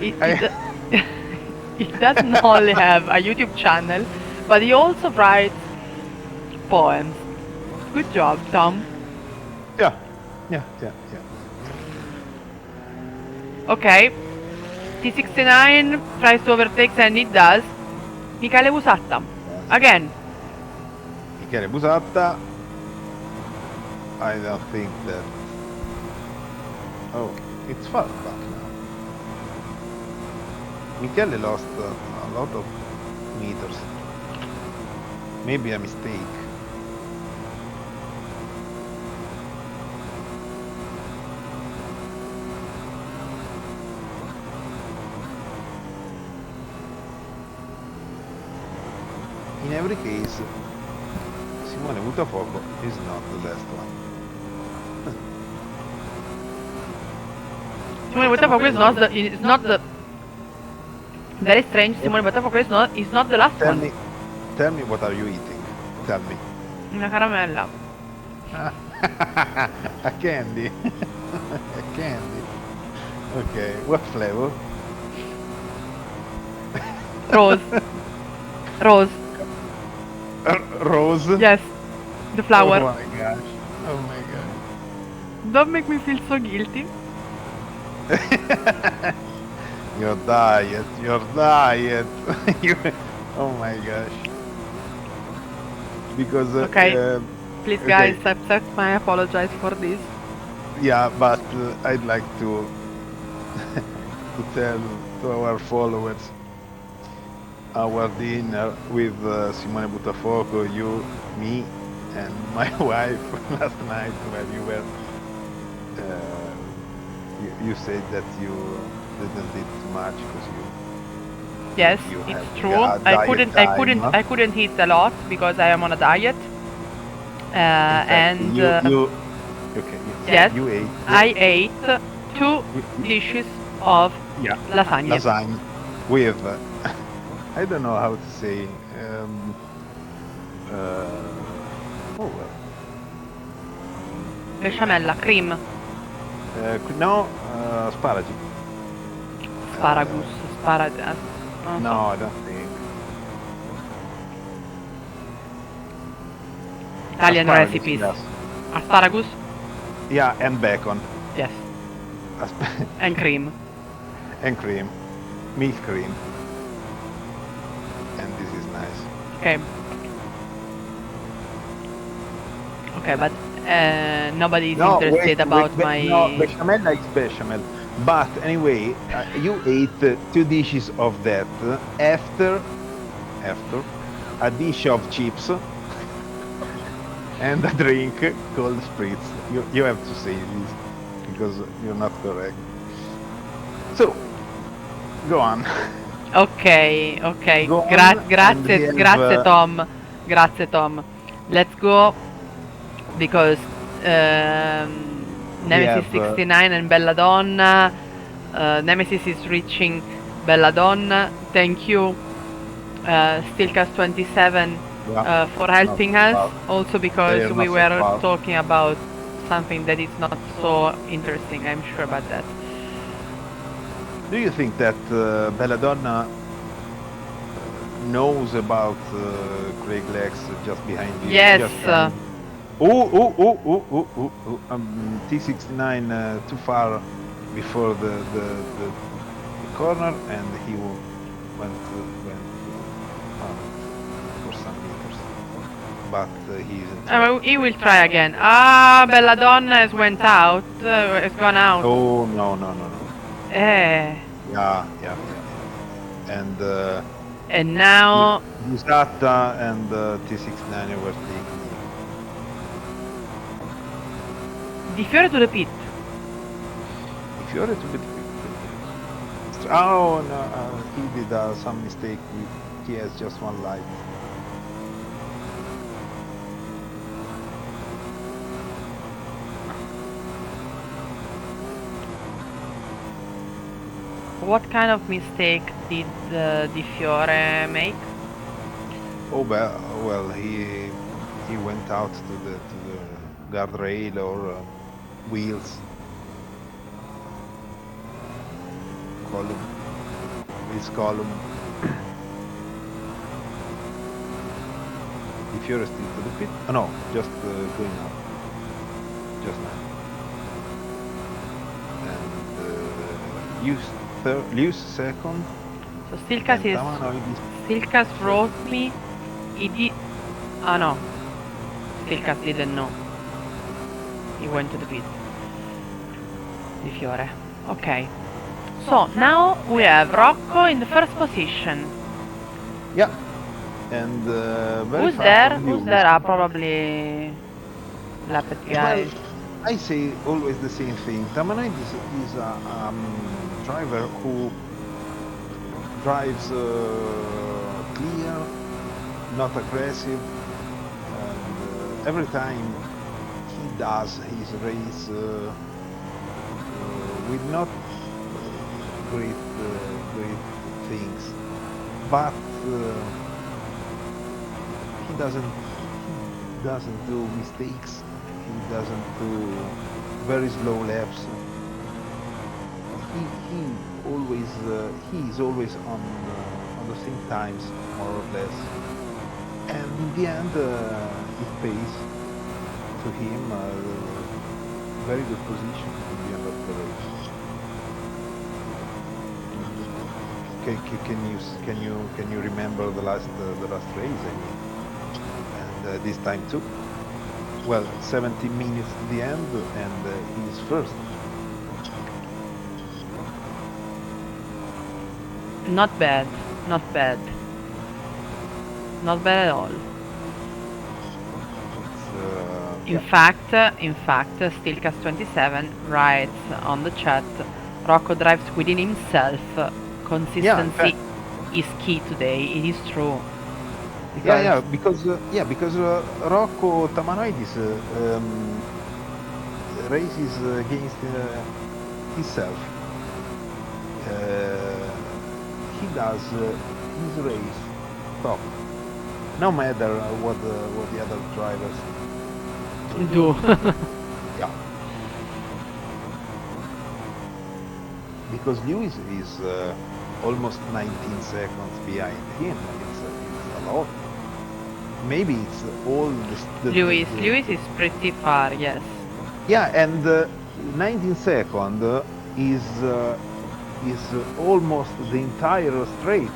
it doesn't only have a YouTube channel, but he also writes poems. Good job, Tom. Yeah. Okay. T69 tries to overtake and it does. Michele Busatta. Again. Michele Busatta. I don't think that. Oh, it's far back now. Michele lost a lot of meters. Maybe a mistake. In every case, Simone Buttafuoco is not the last one. Simone Buttafuoco is not the very strange. Simone Buttafuoco is not the last one. Tell me what are you eating? Tell me. Una caramella. A candy. A candy. Okay, what flavor? Rose. Rose. Rose? Yes. The flower. Oh my gosh. Oh my god. Don't make me feel so guilty. Your diet. Oh my gosh. Because Okay. Please, guys, accept my apologize for this. Yeah, but I'd like to to tell to our followers our dinner with Simone Buttafuoco, you, me, and my wife last night when you were you said that you didn't eat too much because Yes, you it's have true. a diet time. I couldn't eat a lot because I am on a diet. And yes, you ate. I ate 2 dishes of lasagna. Lasagna with I don't know how to say. Oh well. Besciamella, cream, No, asparagi. asparagus, non so. No, I don't think. Italian Asparagus, recipes. yes. Asparagus? Yeah, and bacon. Yes. Asp- And cream. and cream. Milk cream. And this is nice. Okay. Okay, but nobody is interested about my. No, bechamel is bechamel. But anyway, you ate 2 dishes of that after a dish of chips and a drink called spritz. You have to say this because you're not correct. So, go on. Okay, okay. Go on and we have, Grazie Tom. Grazie Tom. Let's go because Nemesis have, 69 and Belladonna. Nemesis is reaching Belladonna. Thank you, Steelcast 27, Yeah, for helping not so us. far. Also They because are we not so were far. talking about something that is not so interesting. I'm sure about that. Do you think that Belladonna knows about Craig Lex just behind you? Yes. Just behind you? T69 too far before the corner, and he went for some meters. But he isn't. He will try again. Belladonna has went out. Has gone out. Oh no. Eh. Yeah. And And now Musata and T69 were taking. Di Fiore to the pit. If you're a little bit. Oh no, he did some mistake. He has just one light. What kind of mistake did Di Fiore make? Oh well, he went out to the guardrail or wheels column. This column. If you're still to the pit, oh no, just going up, just now. And use second. So Steelcast wrote me. No. Steelcast didn't know. He went to the pit. Di Fiore. Okay. So now we have Rocco in the first position. Yeah. And very Who's far there? from you. Who's there? Probably Lappet guy. Well, I say always the same thing. Tamanidis is a driver who drives clear, not aggressive, and every time he does his race with not great things, but he doesn't do mistakes. He doesn't do very slow laps. He is always on the same times, more or less. And in the end, it pays to him very good position in the end of the race. Can you remember the last race? I mean, and this time too. Well, 70 minutes to the end, and he's first. Not bad. Not bad. Not bad at all. In fact, Steelcast27 writes on the chat, Rocco drives within himself. Consistency is key today. It is true. Because Rocco Tamanoidis races against himself. He does his race top, no matter what the other drivers do. Yeah, because Lewis is almost 19 seconds behind him. It's a lot. Maybe it's all Lewis is pretty far, yes. yeah, and 19 second is almost the entire straight.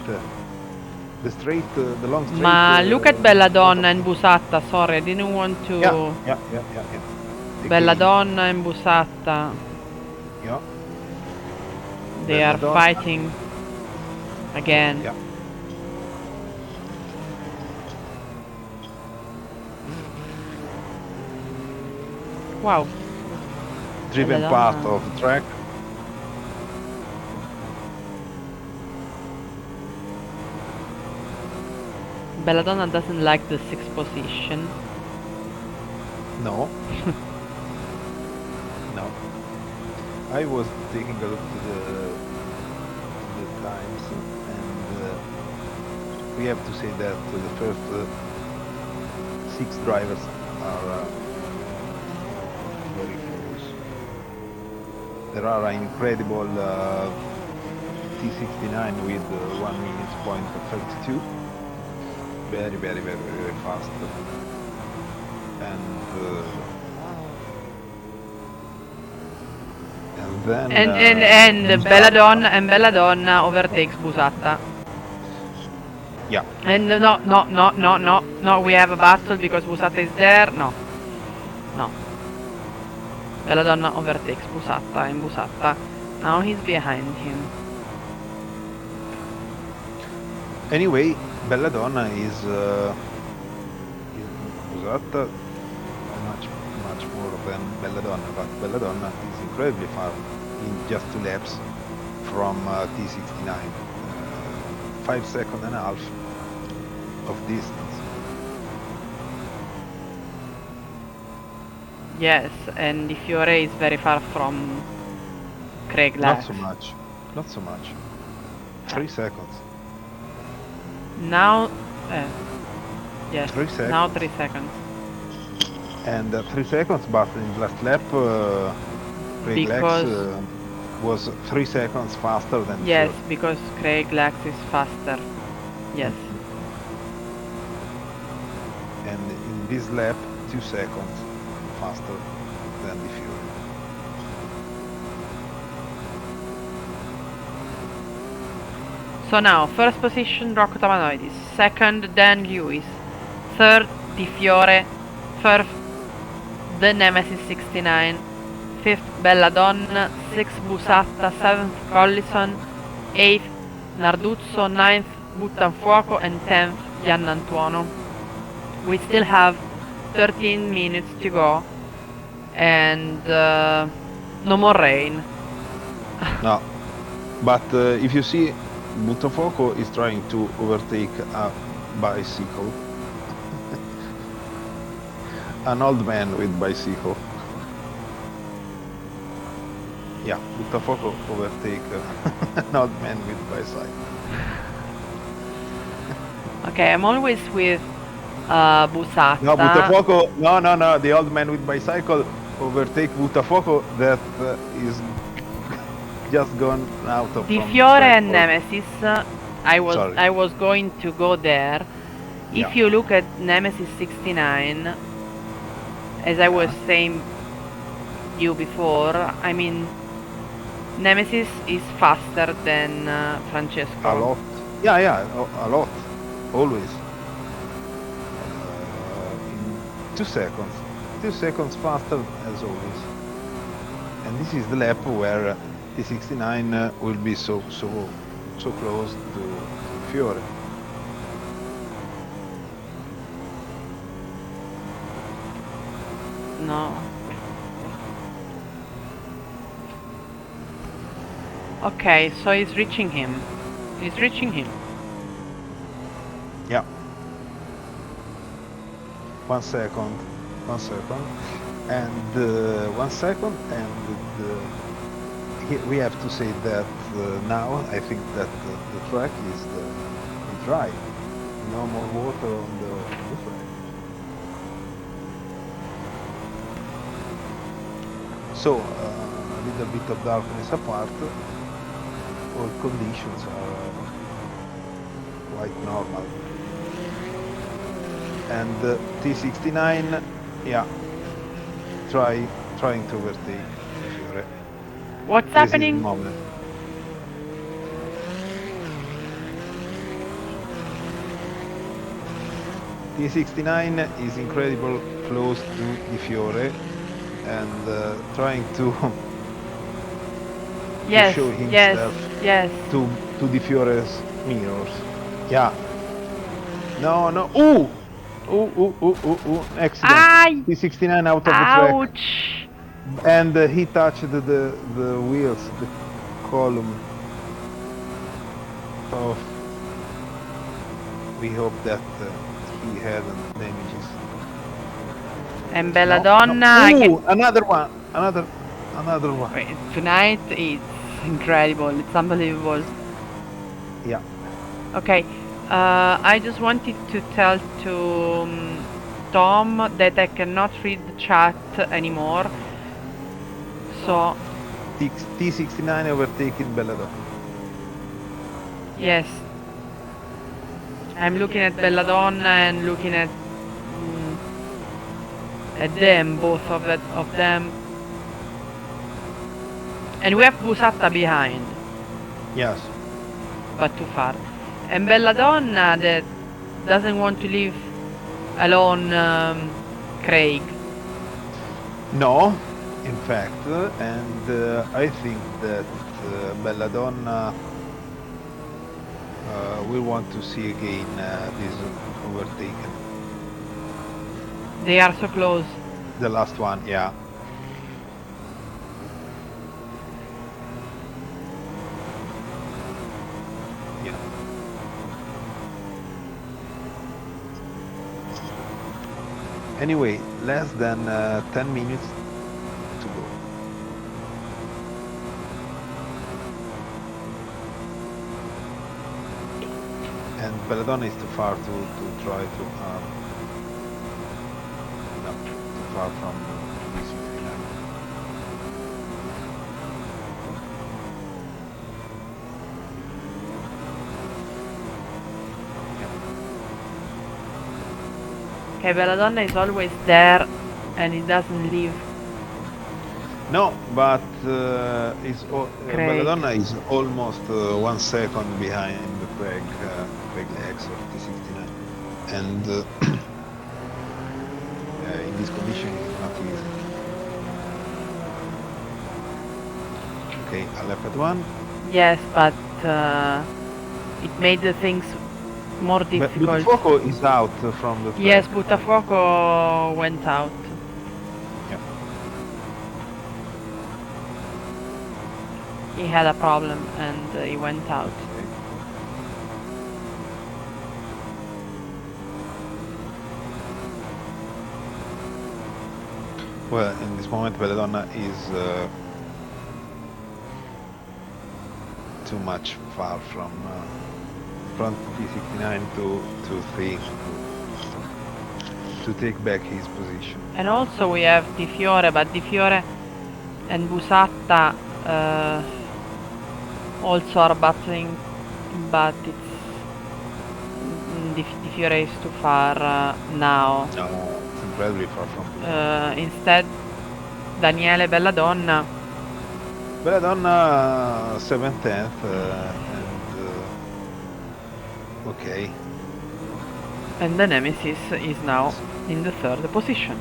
The straight, the long straight. Ma look at Belladonna and Busatta. Sorry, I didn't want to. Yeah. Belladonna and Busatta. Yeah. They are fighting again. Yeah. Wow. Driven Belladonna. part of the track. Belladonna doesn't like the sixth position. No. No. I was taking a look to the times, and we have to say that the first 6 drivers are very close. There are an incredible T69 with 1 minute point 32. Very, very, very, very fast. And then and Belladonna overtakes Busatta. Yeah. And no, we have a battle because Busatta is there. No. Belladonna overtakes Busatta, and Busatta now he's behind him. Anyway, Belladonna is Busatta much more than Belladonna, but Belladonna is incredibly far in just 2 laps from T69. 5 seconds and a half of distance. Yes, and the Fiore is very far from Craig Lax. Not so much. 3 seconds. Now, yes, 3 seconds. now 3 seconds. And 3 seconds, but in last lap, Craig Lax was 3 seconds faster than yes, Fiore. because Craig Lax is faster. Yes. And in this lap, 2 seconds faster than the Fiore. So now, first position Rocco Tamanoidis, second Dan Lewis, third Di Fiore, fourth the Nemesis 69, fifth Belladonna, sixth Busatta, seventh Collison, eighth Narduzzo, ninth Buttanfuoco, and 10th Giannantuono. We still have 13 minutes to go, and no more rain. No, but if you see, Buttanfuoco is trying to overtake a bicycle. An old man with bicycle. Yeah, Buttanfuoco overtake an old man with bicycle. Okay, I'm always with Busatta. No, Buttanfuoco. No. The old man with bicycle overtake Buttanfuoco that is just gone out of. Di Fiore and Nemesis. I was going to go there. Yeah. If you look at Nemesis 69, as I was saying you before, I mean, Nemesis is faster than Francesco. A lot. Yeah, a lot. Always. In 2 seconds. 2 seconds faster as always. And this is the lap where T69 will be so close to Fiore. No. Okay, so he's reaching him. Yeah. 1 second. And 1 second, and we have to say that now I think that the track is dry. No more water on the track. So a little bit of darkness apart, all conditions are quite normal. And T69, yeah, trying to overtake Di Fiore. What's This is the happening? moment. T69 is incredible close to Di Fiore and trying to Yes, show yes, himself yes. to Di Fiore's mirrors. Yeah. No, no. Ooh! Ooh. Accident. Ay! T69 out of the track. Ouch! And he touched the wheels, the column. So we hope that he hadn't damages. And No, no. Belladonna Ooh, can. another one. Wait, tonight it's incredible. It's unbelievable. Yeah. Okay, I just wanted to tell to Tom that I cannot read the chat anymore. So T69 overtaking Belladonna. yes, I'm looking at Belladonna and looking at them, both of them, and we have Busatta behind, Yes. but too far. And Belladonna that doesn't want to leave alone Craig. No, in fact, and I think that Belladonna will want to see again this overtaken. They are so close. The last one, yeah. Yeah. Anyway, less than 10 minutes to go. And Belladonna is too far to try to no, too far from B69. Okay, Belladonna is always there and it doesn't leave No, but Craig. Belladonna is almost 1 second behind Craig Lex of T69, and in this condition it's not easy. Okay, a lap at one. Yes, but it made the things more But difficult. Buttafuoco is out from the track. Yes, Buttafuoco went out. Yeah. He had a problem and he went out. Okay. Well, in this moment, Belladonna is too much far from T69 to think to take back his position. And also we have Di Fiore, but Di Fiore and Busatta also are battling, but it's Di Fiore is too far now. No, it's incredibly far from. Instead, Daniele Belladonna. Belladonna 7/10 and okay. And the Nemesis is now in the third position.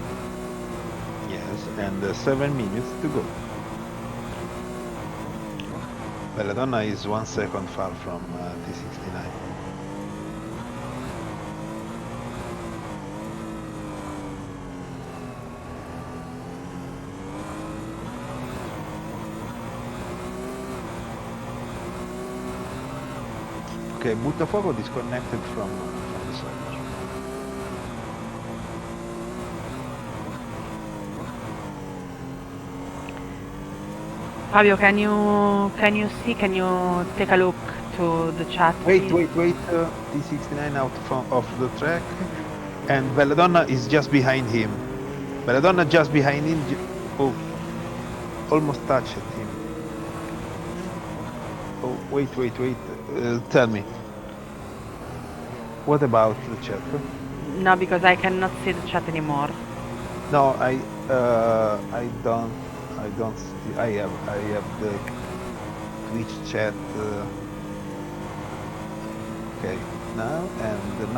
Yes, and 7 minutes to go. Belladonna is 1 second far from T69. Okay, Buttafuoco disconnected from the side. Fabio, can you see? Can you take a look to the chat? Wait, please? wait. T69 out of the track, and Belladonna is just behind him. Belladonna just behind him. Oh, almost touched him. Oh, wait. Tell me, what about the chat? No, because I cannot see the chat anymore. No, I don't see. I have the Twitch chat. Okay, now and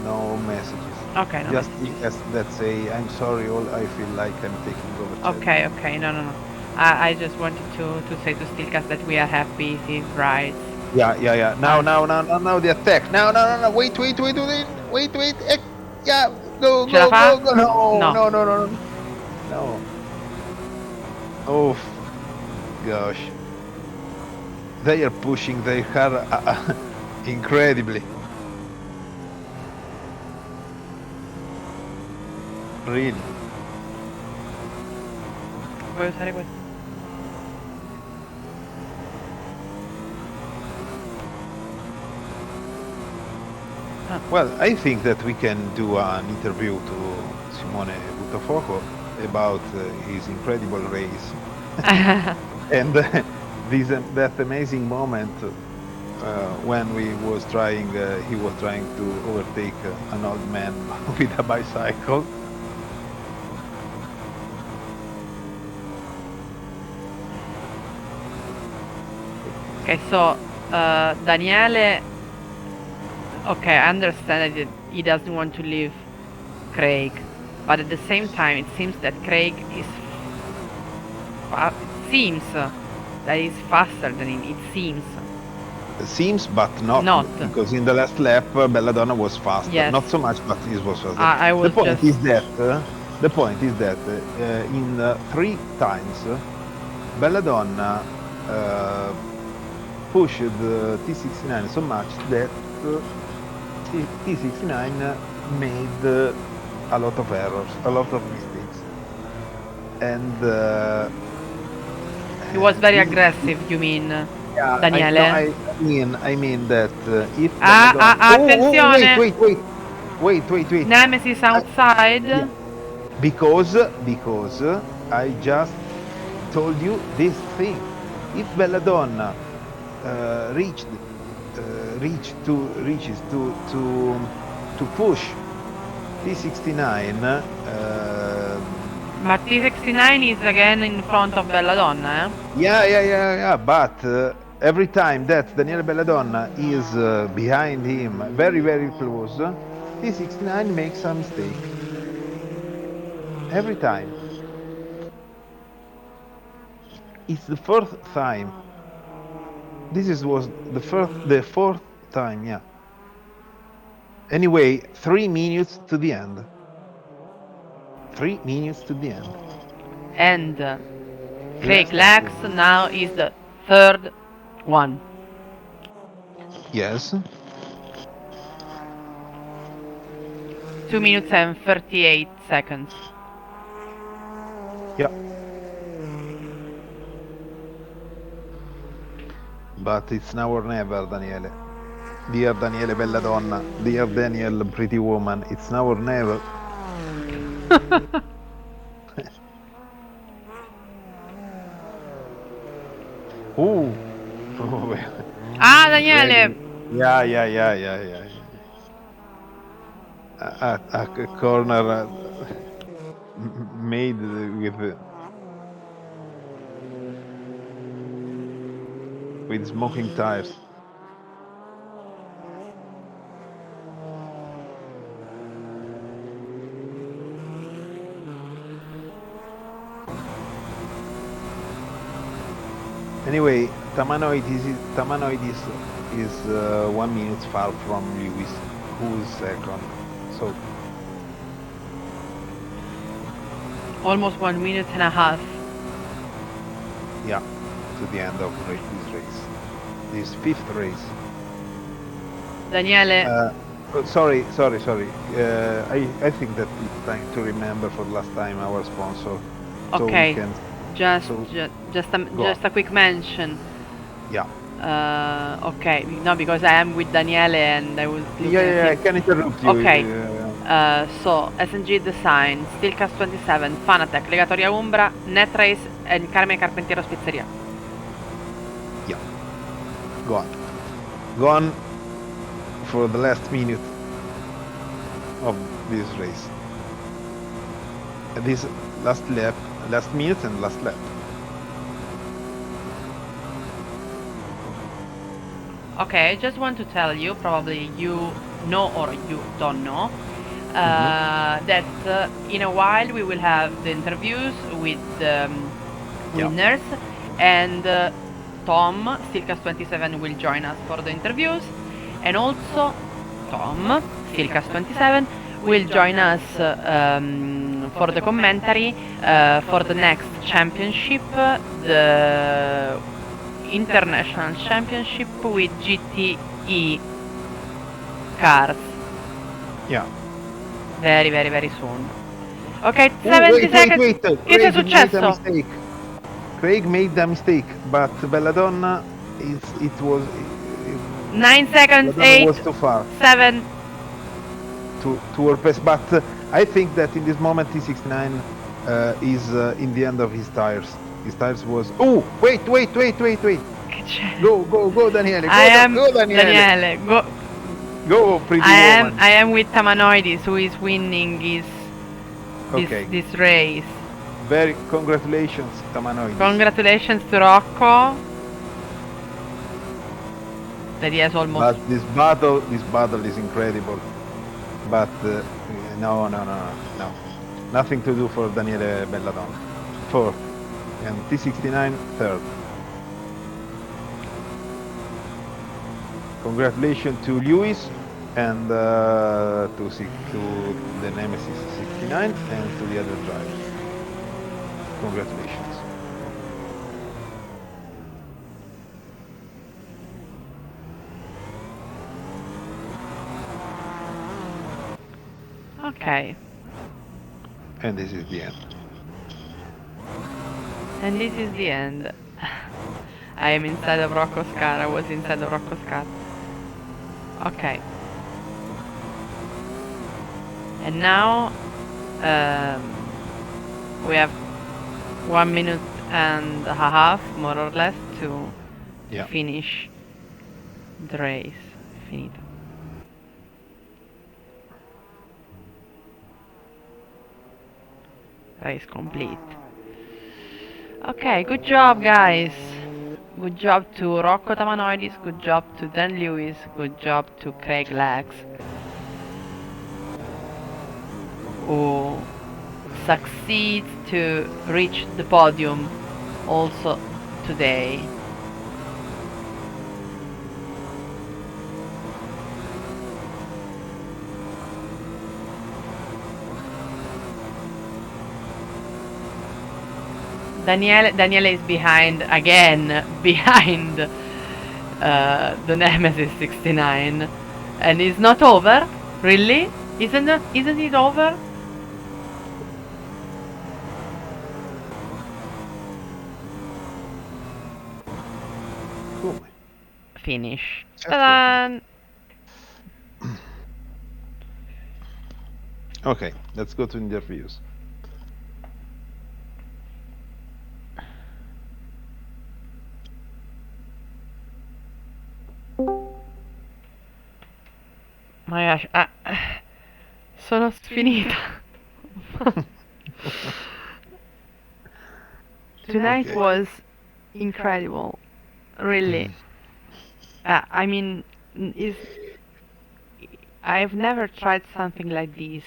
no messages. Okay, no Just messages. yes, that say I'm sorry. All I feel like I'm taking over chat. Okay, no. I just wanted to say to Steelcast that we are happy he writes. Yeah. Now, And now the attack. No. Wait. Yeah, go, ce la go, fa? go, go. No, No. no, no, no, no. No. Oh, gosh. They are pushing their car incredibly. Really. Vuoi usare questo? Well, I think that we can do an interview to Simone Buttafuoco about his incredible race and that amazing moment when he was trying to overtake an old man with a bicycle. Okay, so Daniele. Okay, I understand that he doesn't want to leave Craig, but at the same time, it seems that Craig is. Seems that he's faster than him. It seems. Seems, but not, Not. because in the last lap Belladonna was faster. Yes. Not so much, but he was faster. I was the point just. is that in 3 times Belladonna pushed T69 so much that T69 made a lot of errors, a lot of mistakes, and He was very this- aggressive, you mean, yeah, Daniele? I mean that if Belladonna... attenzione! Wait. Nemesis outside. Yeah. Because I just told you this thing. If Belladonna reaches to push T69, But T69 is again in front of Belladonna, eh? yeah. But every time that Daniele Belladonna is behind him, very close, T69 makes a mistake. Every time. It's the fourth time. Was the fourth time, yeah. Anyway, 3 minutes to the end. 3 minutes to the end. And Craig Lax now is the third one. Yes. 2 minutes and 38 seconds. Yeah. But it's now or never, Daniele. Dear Daniele Belladonna, dear Daniel Pretty Woman, it's now or never. Oh, Daniele! Yeah. A corner made with smoking tires. Anyway, Tamanoid is 1 minute far from Lewis, who is second. So almost 1 minute and a half. Yeah, to the end of this race, this fifth race. Daniele. Sorry. I think that it's time to remember for the last time our sponsor. Okay. So we can, just a quick mention. Yeah. Okay. No, because I am with Daniele and I was. Yeah. I can interrupt you. Okay. So SNG Design, Steelcast 27, Fanatec, Legatoria Umbra, Netrace and Carmine Carpentiero Spezzeria. Yeah. gone. Gone for the last minute of this race. This last lap, last minute and last lap. Okay, I just want to tell you, probably you know or you don't know, that in a while we will have the interviews with the Yeah. winners, and Tom, Steelcast27, will join us for the interviews, and also Tom, Steelcast27, will join us for the commentary for the next championship, the International Championship with GTE cars. Yeah. Very, very, very soon. Ok, Oh, 70 seconds. wait. Che è Craig made a successo? mistake. Craig made a mistake, but Belladonna it was 9 seconds, Belladonna 8, was too far 7. to her pace. But I think that in this moment T69 is in the end of his tires. His tires was. Oh, wait. Che c'è? Go, Daniele. Go, Daniele. Daniele, go. Go, pretty woman. I am with Tamanoidis, who is winning Okay. this race. Very congratulations, Tamanoid. Congratulations to Rocco. That he has almost. But this battle is incredible. But no. Nothing to do for Daniele Belladonna. Fourth. And T69 third. Congratulations to Lewis and to the Nemesis 69 and to the other drivers. Congratulations. Okay. And this is the end. And this is the end. I am inside of Rocco's car. I was inside of Rocco's car. Okay. And now we have 1 minute and a half, more or less, to finish the race. Finito. Race complete. Okay, good job, guys. Good job to Rocco Tamanoidis, good job to Dan Lewis, good job to Craig Lax, who succeeds to reach the podium also today. Daniele is behind again, behind the Nemesis 69, and it's not over. Really? Isn't it over? Cool. Finish. Ta-da! Okay, let's go to interviews. My gosh, sono sfinita. Tonight was incredible, really. I mean, I've never tried something like this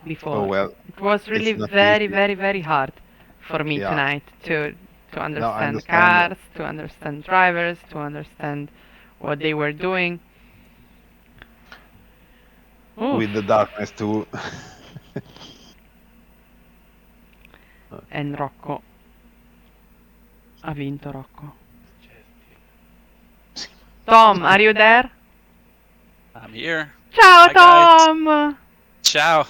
before. Oh well. It was really very, very, very hard for me tonight to understand cars, to understand drivers, to understand what they were doing. With the darkness too. And Rocco. Ha vinto Rocco. Tom, are you there? I'm here. Ciao, Hi, Tom! Guys. Ciao.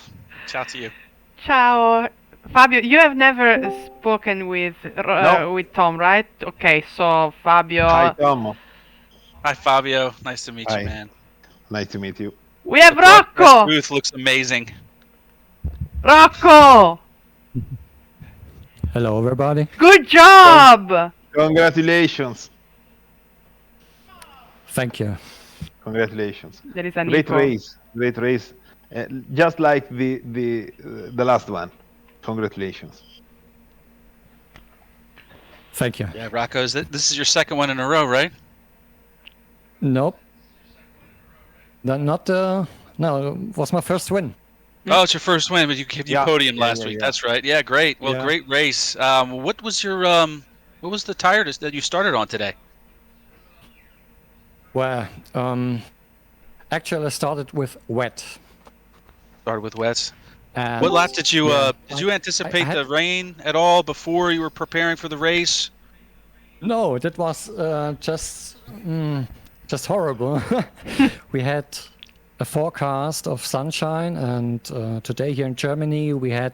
Ciao to you. Ciao. Fabio, you have never spoken with with Tom, right? Okay, so Fabio. Hi, Tom. Hi, Fabio. Nice to meet you, man. Nice to meet you. We have the Rocco! booth looks amazing. Rocco! Hello, everybody. Good job! Congratulations. Thank you. Congratulations. There is an Great echo. race. Great race. Just like the last one. Congratulations. Thank you. Yeah, Rocco's. This is your second one in a row, right? Nope. Not no, it was my first win. Oh, it's your first win, but you Yeah, podiumed yeah, last yeah, week. yeah. That's right. Yeah, great. Well, Yeah. great race. What was your what was the tire that you started on today? Well, actually I started with wet. Started with wets. And What lap did you yeah, did you I anticipate had, the rain at all before you were preparing for the race? no, that was just horrible. We had a forecast of sunshine, and today here in Germany we had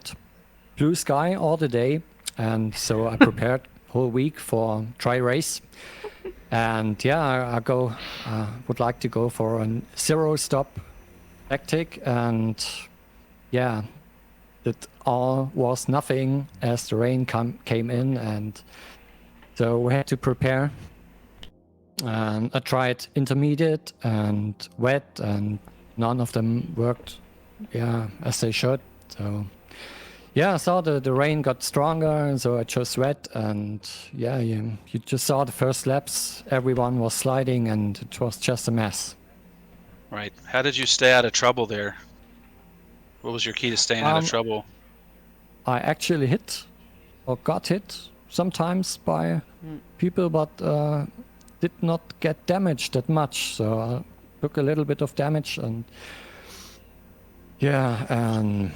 blue sky all the day, and so I prepared whole week for dry race. And yeah, would like to go for a 0-stop tactic, and yeah, it all was nothing as the rain came in, and so we had to prepare. And I tried intermediate and wet, and none of them worked, as they should. So yeah, I saw the rain got stronger, and so I chose wet, and yeah, you just saw the first laps. Everyone was sliding, and it was just a mess. Right. How did you stay out of trouble there? What was your key to staying out of trouble? I actually got hit sometimes by people, but did not get damaged that much. So I took a little bit of damage, and yeah, and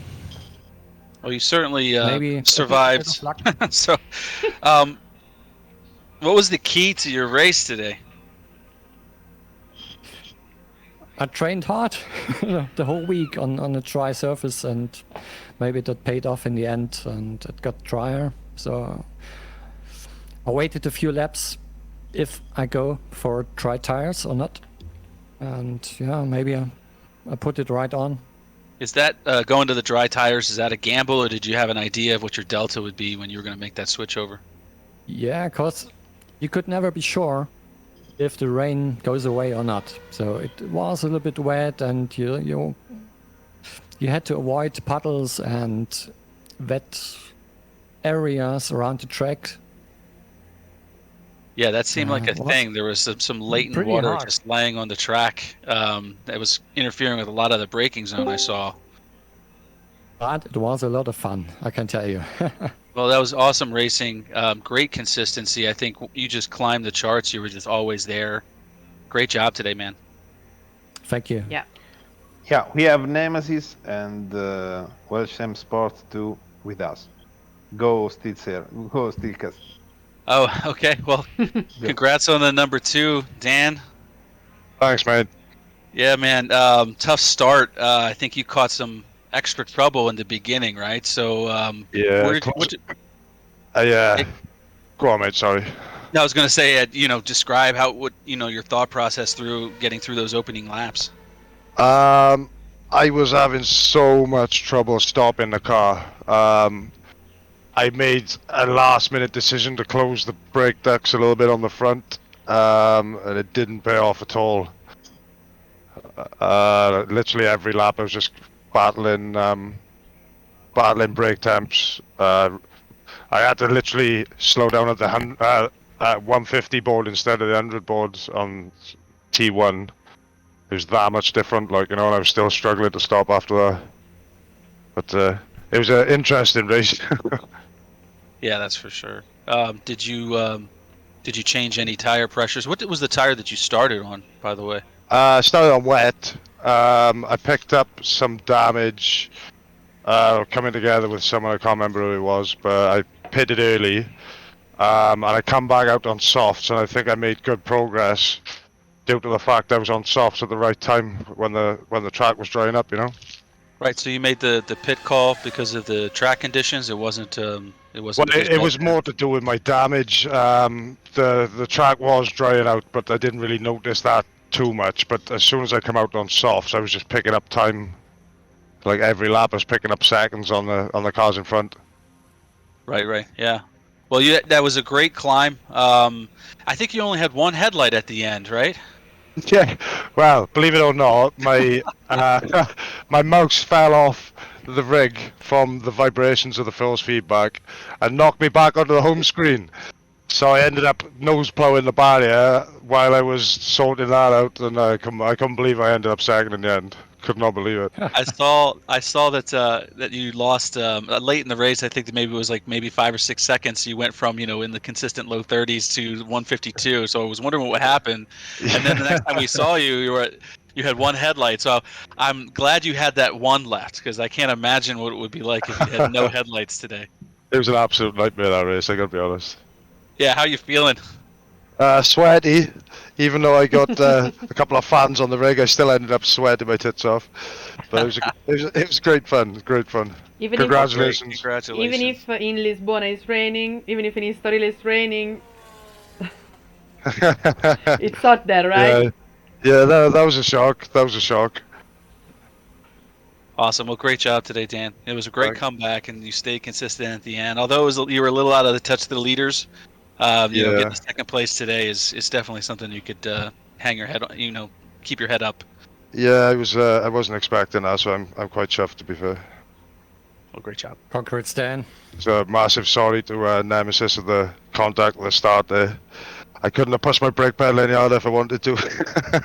Well, you certainly maybe survived. a bit of luck. So, what was the key to your race today? I trained hard the whole week on a dry surface, and maybe that paid off in the end, and it got drier. So I waited a few laps if I go for dry tires or not. And yeah, maybe I put it right on. Is that going to the dry tires? Is that a gamble, or did you have an idea of what your delta would be when you were going to make that switch over? Yeah, because you could never be sure if the rain goes away or not. So it was a little bit wet, and you had to avoid puddles and wet areas around the track. Yeah, that seemed like a thing. There was some latent water hard. just laying on the track that was interfering with a lot of the braking zone I saw. But it was a lot of fun, I can tell you. Well, that was awesome racing. Great consistency. I think you just climbed the charts. You were just always there. Great job today, man. Thank you. Yeah. Yeah, we have Nemesis and Welsham Sport 2 with us. Go Stilkas. Oh, okay. Well, congrats on the number 2, Dan. Thanks, mate. Yeah, man. Tough start. I think you caught some extra trouble in the beginning, right? So, Yeah. Go on, mate. Sorry. No, I was going to say, describe your thought process through getting through those opening laps. I was having so much trouble stopping the car. I made a last-minute decision to close the brake ducts a little bit on the front, and it didn't pay off at all. Literally every lap I was just battling brake temps. I had to literally slow down at the 150 board instead of the 100 boards on T1. It was that much different, and I was still struggling to stop after that. But it was an interesting race. Yeah, that's for sure. Did you change any tire pressures? What was the tire that you started on, by the way? I started on wet. I picked up some damage coming together with someone. I can't remember who it was, but I pitted early. And I come back out on softs, and I think I made good progress due to the fact I was on softs at the right time when the track was drying up, Right. So you made the pit call because of the track conditions. It wasn't. It wasn't. Well, it was more to do with my damage. The track was drying out, but I didn't really notice that too much. But as soon as I come out on softs, I was just picking up time. Like every lap, I was picking up seconds on the cars in front. Right. Yeah. Well, that was a great climb. I think you only had one headlight at the end, right? Yeah, well, believe it or not, my my mouse fell off the rig from the vibrations of the force feedback and knocked me back onto the home screen. So I ended up nose plowing the barrier while I was sorting that out, and I couldn't believe I ended up second in the end. Could not believe it. I saw that that you lost late in the race. I think that maybe it was like maybe 5 or 6 seconds. You went from in the consistent low 30s to 152. So I was wondering what happened. And then the next time we saw you, you had one headlight. So I'm glad you had that one left because I can't imagine what it would be like if you had no headlights today. It was an absolute nightmare, that race, I gotta be honest. Yeah, how you feeling? Sweaty. Even though I got a couple of fans on the rig, I still ended up sweating my tits off. But it was great fun. Great fun. Even Congratulations. if Congratulations. in Lisbona it's raining, even if in ESTORIL it's raining, it's hot there, right? Yeah, that was a shock. That was a shock. Awesome. Well, great job today, Dan. It was a great Thanks. comeback, and you stayed consistent at the end. Although you were a little out of the touch of the leaders, getting Yeah. the second place today is definitely something you could hang your head on. Keep your head up. Yeah, I wasn't expecting that, so I'm quite chuffed, to be fair. Well, great job. Congrats, Dan. So massive sorry to Nemesis at the contact at the start there. I couldn't have pushed my brake pedal any harder if I wanted to.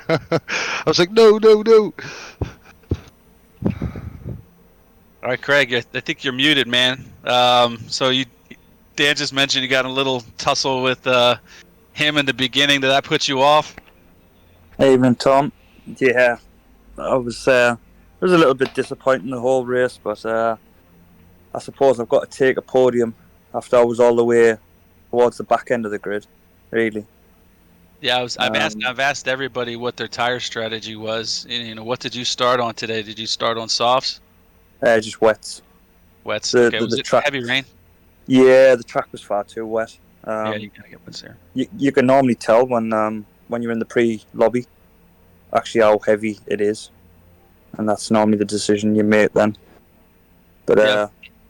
I was like, no. All right, Craig. I think you're muted, man. Dan just mentioned you got in a little tussle with him in the beginning. Did that put you off? Evening, Tom. Yeah, I was. It was a little bit disappointing the whole race, but I suppose I've got to take a podium after I was all the way towards the back end of the grid. Really. Yeah, I've asked everybody what their tire strategy was. What did you start on today? Did you start on softs? Just wets. Wets. Okay, Was it heavy rain? Yeah, the track was far too wet. Yeah, you gotta get wets there. You can normally tell when you're in the pre-lobby actually how heavy it is, and that's normally the decision you make then. But I'm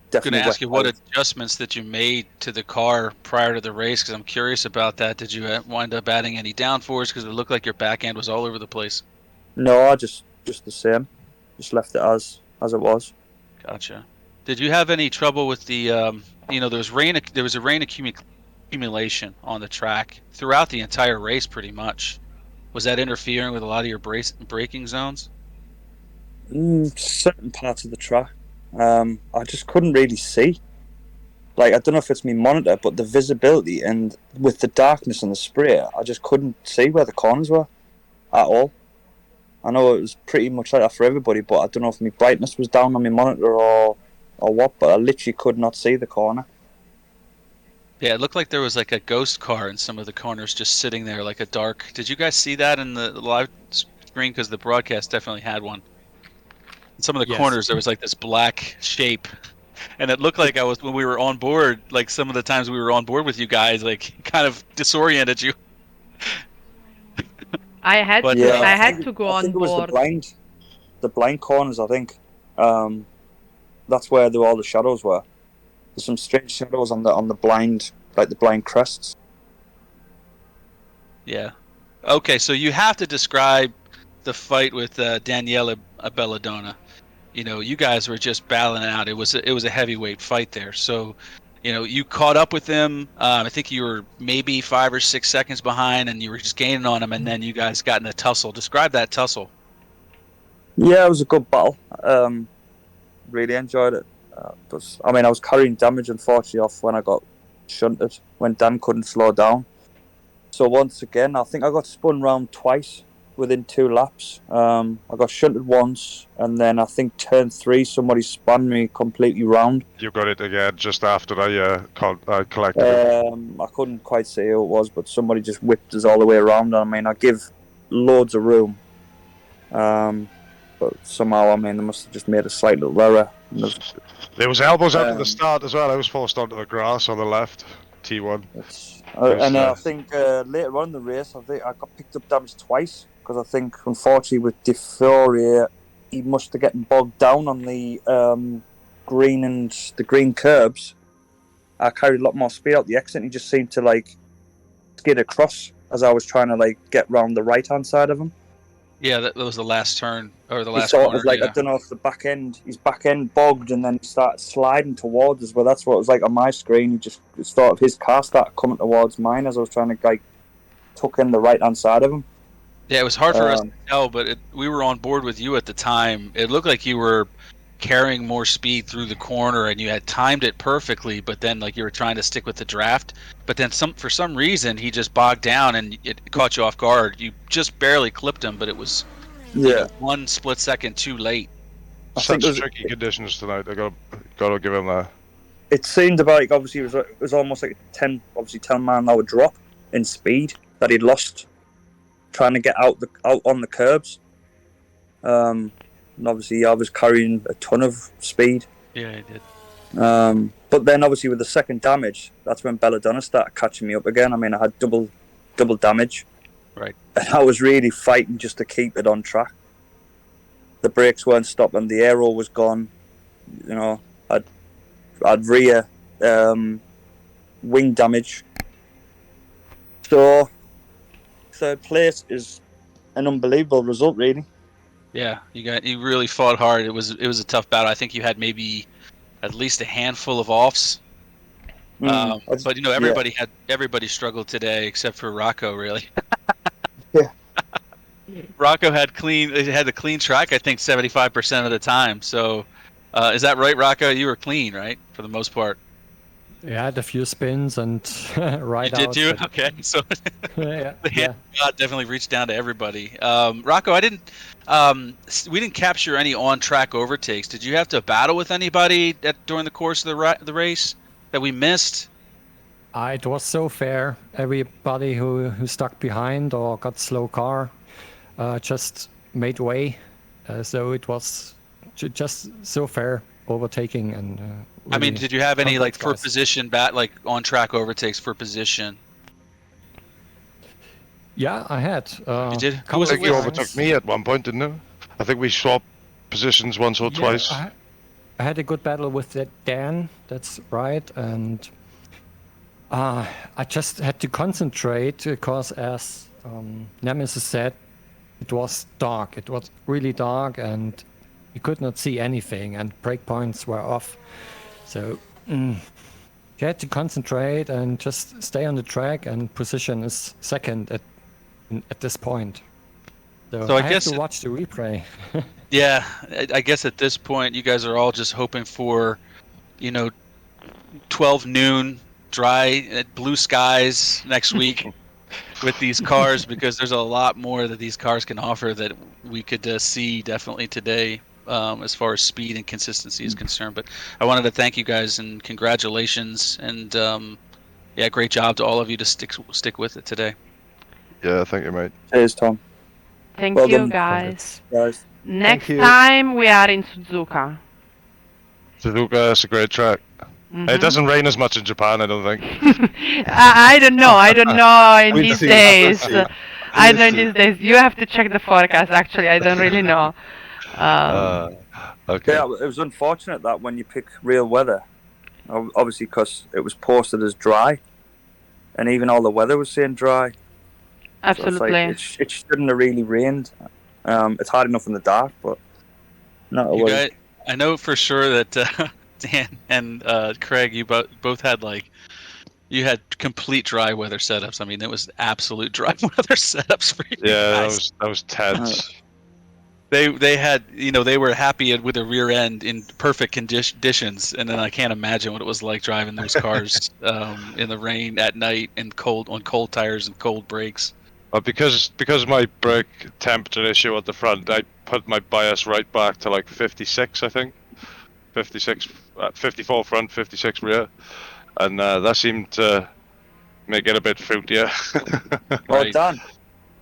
definitely. going to ask you what adjustments that you made to the car prior to the race, because I'm curious about that. Did you wind up adding any downforce? Because it looked like your back end was all over the place. No, I just the same. Just left it as it was. Gotcha. Did you have any trouble with the? There was a rain accumulation on the track throughout the entire race, pretty much. Was that interfering with a lot of your braking zones? Certain parts of the track, I just couldn't really see. Like, I don't know if it's my monitor, but the visibility and with the darkness and the spray, I just couldn't see where the corners were at all. I know it was pretty much like that for everybody, but I don't know if my brightness was down on my monitor or what, but I literally could not see the corner. Yeah, it looked like there was like a ghost car in some of the corners just sitting there, like a dark. Did you guys see that in the live screen? Because the broadcast definitely had one. In some of the corners, there was like this black shape. And it looked like when we were on board, like some of the times we were on board with you guys, like kind of disoriented you. I had to go on it was board. the blind corners. I think that's where all the shadows were. There's some strange shadows on the blind, like the blind crests. Yeah. Okay, so you have to describe the fight with Daniele Belladonna. You guys were just battling it out. It was a heavyweight fight there. So, you caught up with him. I think you were maybe 5 or 6 seconds behind, and you were just gaining on him. And then you guys got in a tussle. Describe that tussle. Yeah, it was a good battle. Really enjoyed it. But I was carrying damage, unfortunately, off when I got shunted, when Dan couldn't slow down. So once again, I think I got spun round twice within 2 laps. I got shunted once, and then I think turn 3, somebody spun me completely round. You got it again just after I collected it. I couldn't quite say who it was, but somebody just whipped us all the way around. I give loads of room. But somehow, they must have just made a slight little error. There was elbows out at the start as well. I was forced onto the grass on the left, T1. I think later on in the race, I think I got picked up damage twice, because I think, unfortunately, with De Fiore, he must have gotten bogged down on the green curbs. I carried a lot more speed out the exit, and he just seemed to skid across as I was trying to like get round the right hand side of him. Yeah, that was the last turn or the He last sort corner. of like Yeah. I don't know if his back end bogged, and then he started sliding towards us. But that's what it was like on my screen. He just sort of his car started coming towards mine as I was trying to like tuck in the right hand side of him. Yeah, it was hard for us to tell, but we were on board with you at the time. It looked like you were carrying more speed through the corner, and you had timed it perfectly. But then, like you were trying to stick with the draft. But then, for some reason, he just bogged down, and it caught you off guard. You just barely clipped him, but it was one split second too late. Such tricky conditions tonight. I gotta give him that. It seemed about obviously it was almost like a 10 mile an hour drop in speed that he'd lost trying to get out on the curbs. And obviously I was carrying a ton of speed. Yeah, he did. But then obviously with the second damage, that's when Belladonna started catching me up again. I mean, I had double damage. Right. And I was really fighting just to keep it on track. The brakes weren't stopping. The aero was gone. You know, I'd rear wing damage. So third place is an unbelievable result, really. Yeah, you really fought hard. It was a tough battle. I think you had maybe at least a handful of offs. But everybody struggled today except for Rocco, really. Yeah. Rocco had a clean track, I think 75% of the time. So, is that right, Rocco? You were clean, right, for the most part. Yeah, I had a few spins and right out. Did you? Okay, so yeah, the hand of God definitely reached down to everybody. Rocco, we didn't capture any on-track overtakes. Did you have to battle with anybody during the course of the race that we missed? It was so fair. Everybody who stuck behind or got slow car just made way. So it was just so fair overtaking and. I mean, did you have any like for guys. position on-track overtakes for position? Yeah, I had. You did? I think you overtook me at one point, didn't you? I think we swapped positions once or twice. I had a good battle with that Dan, that's right, and I just had to concentrate because, as Nemesis said, it was dark. It was really dark, and you could not see anything, and breakpoints were off. So you had to concentrate and just stay on the track, and position is second at this point. So I guess have to watch the replay. Yeah, I guess at this point you guys are all just hoping for, 12 noon, dry, blue skies next week with these cars, because there's a lot more that these cars can offer that we could see definitely today. As far as speed and consistency is concerned. But I wanted to thank you guys and congratulations, and great job to all of you to stick with it today. Yeah, thank you, mate. Cheers, Tom. Thank you, guys. Next you. time we are in Suzuka. Suzuka is a great track. Mm-hmm. It doesn't rain as much in Japan, I don't think. I don't know in these days. We'll I don't know in these days. You have to check the forecast, actually. I don't really know. Okay. Yeah, it was unfortunate that when you pick real weather, obviously because it was posted as dry, and even all the weather was saying dry. Absolutely. So it's like, it shouldn't have really rained. It's hard enough in the dark, but not a worry. I know for sure that Dan and Craig, you both had you had complete dry weather setups. I mean, it was absolute dry weather setups for you guys. that was tense. They had, they were happy with the rear end in perfect conditions, and then I can't imagine what it was like driving those cars in the rain at night and on cold tires and cold brakes. Because my brake temperature issue at the front, I put my bias right back to 56, I think. 56, 54 front, 56 rear, and that seemed to make it a bit fruitier. Right. Oh,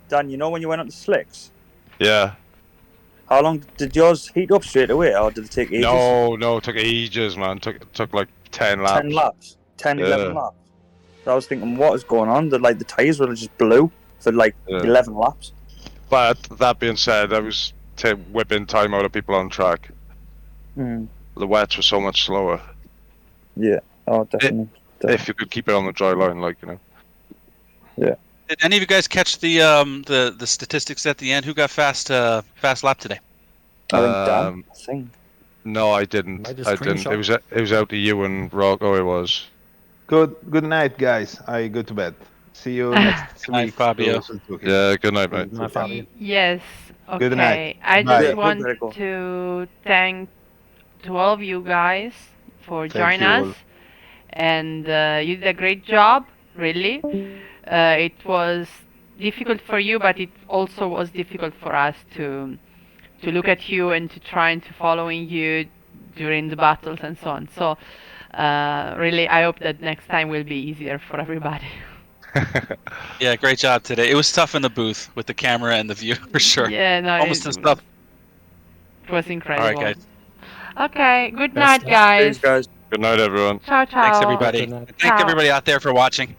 Dan, you know when you went up the slicks? Yeah. How long did yours heat up straight away, or did it take ages? No, it took ages, man. Took like 10 laps. 10 laps. 11 laps. So I was thinking, what is going on? The tires were just blue for 11 laps. But that being said, I was whipping time out of people on track. Mm. The wets were so much slower. Yeah. Oh, definitely. If you could keep it on the dry line, Yeah. Did any of you guys catch the statistics at the end? Who got fast lap today? I think Dan. Um, I think. No, I didn't. Made a I didn't. screenshot. It was out to you and Rocco. It was. Good night, guys. I go to bed. See you next night, week. Fabio. Yeah. Good night, mate. My Fabio. Yes. Good night. Okay. I Bye. just Yeah, want very cool. to thank to all of you guys for Thank joining you us, all. and you did a great job. Really, it was difficult for you, but it also was difficult for us to look at you and to try and to following you during the battles and so on. So really, I hope that next time will be easier for everybody. Yeah, great job today. It was tough in the booth with the camera and the view for sure. Yeah, no, Almost done stuff. it was incredible. All right, guys. Okay, good Best night, luck. guys. Thanks, guys. Good night, everyone. Ciao, ciao. Thanks everybody. Good night. And thank Ciao. everybody out there for watching.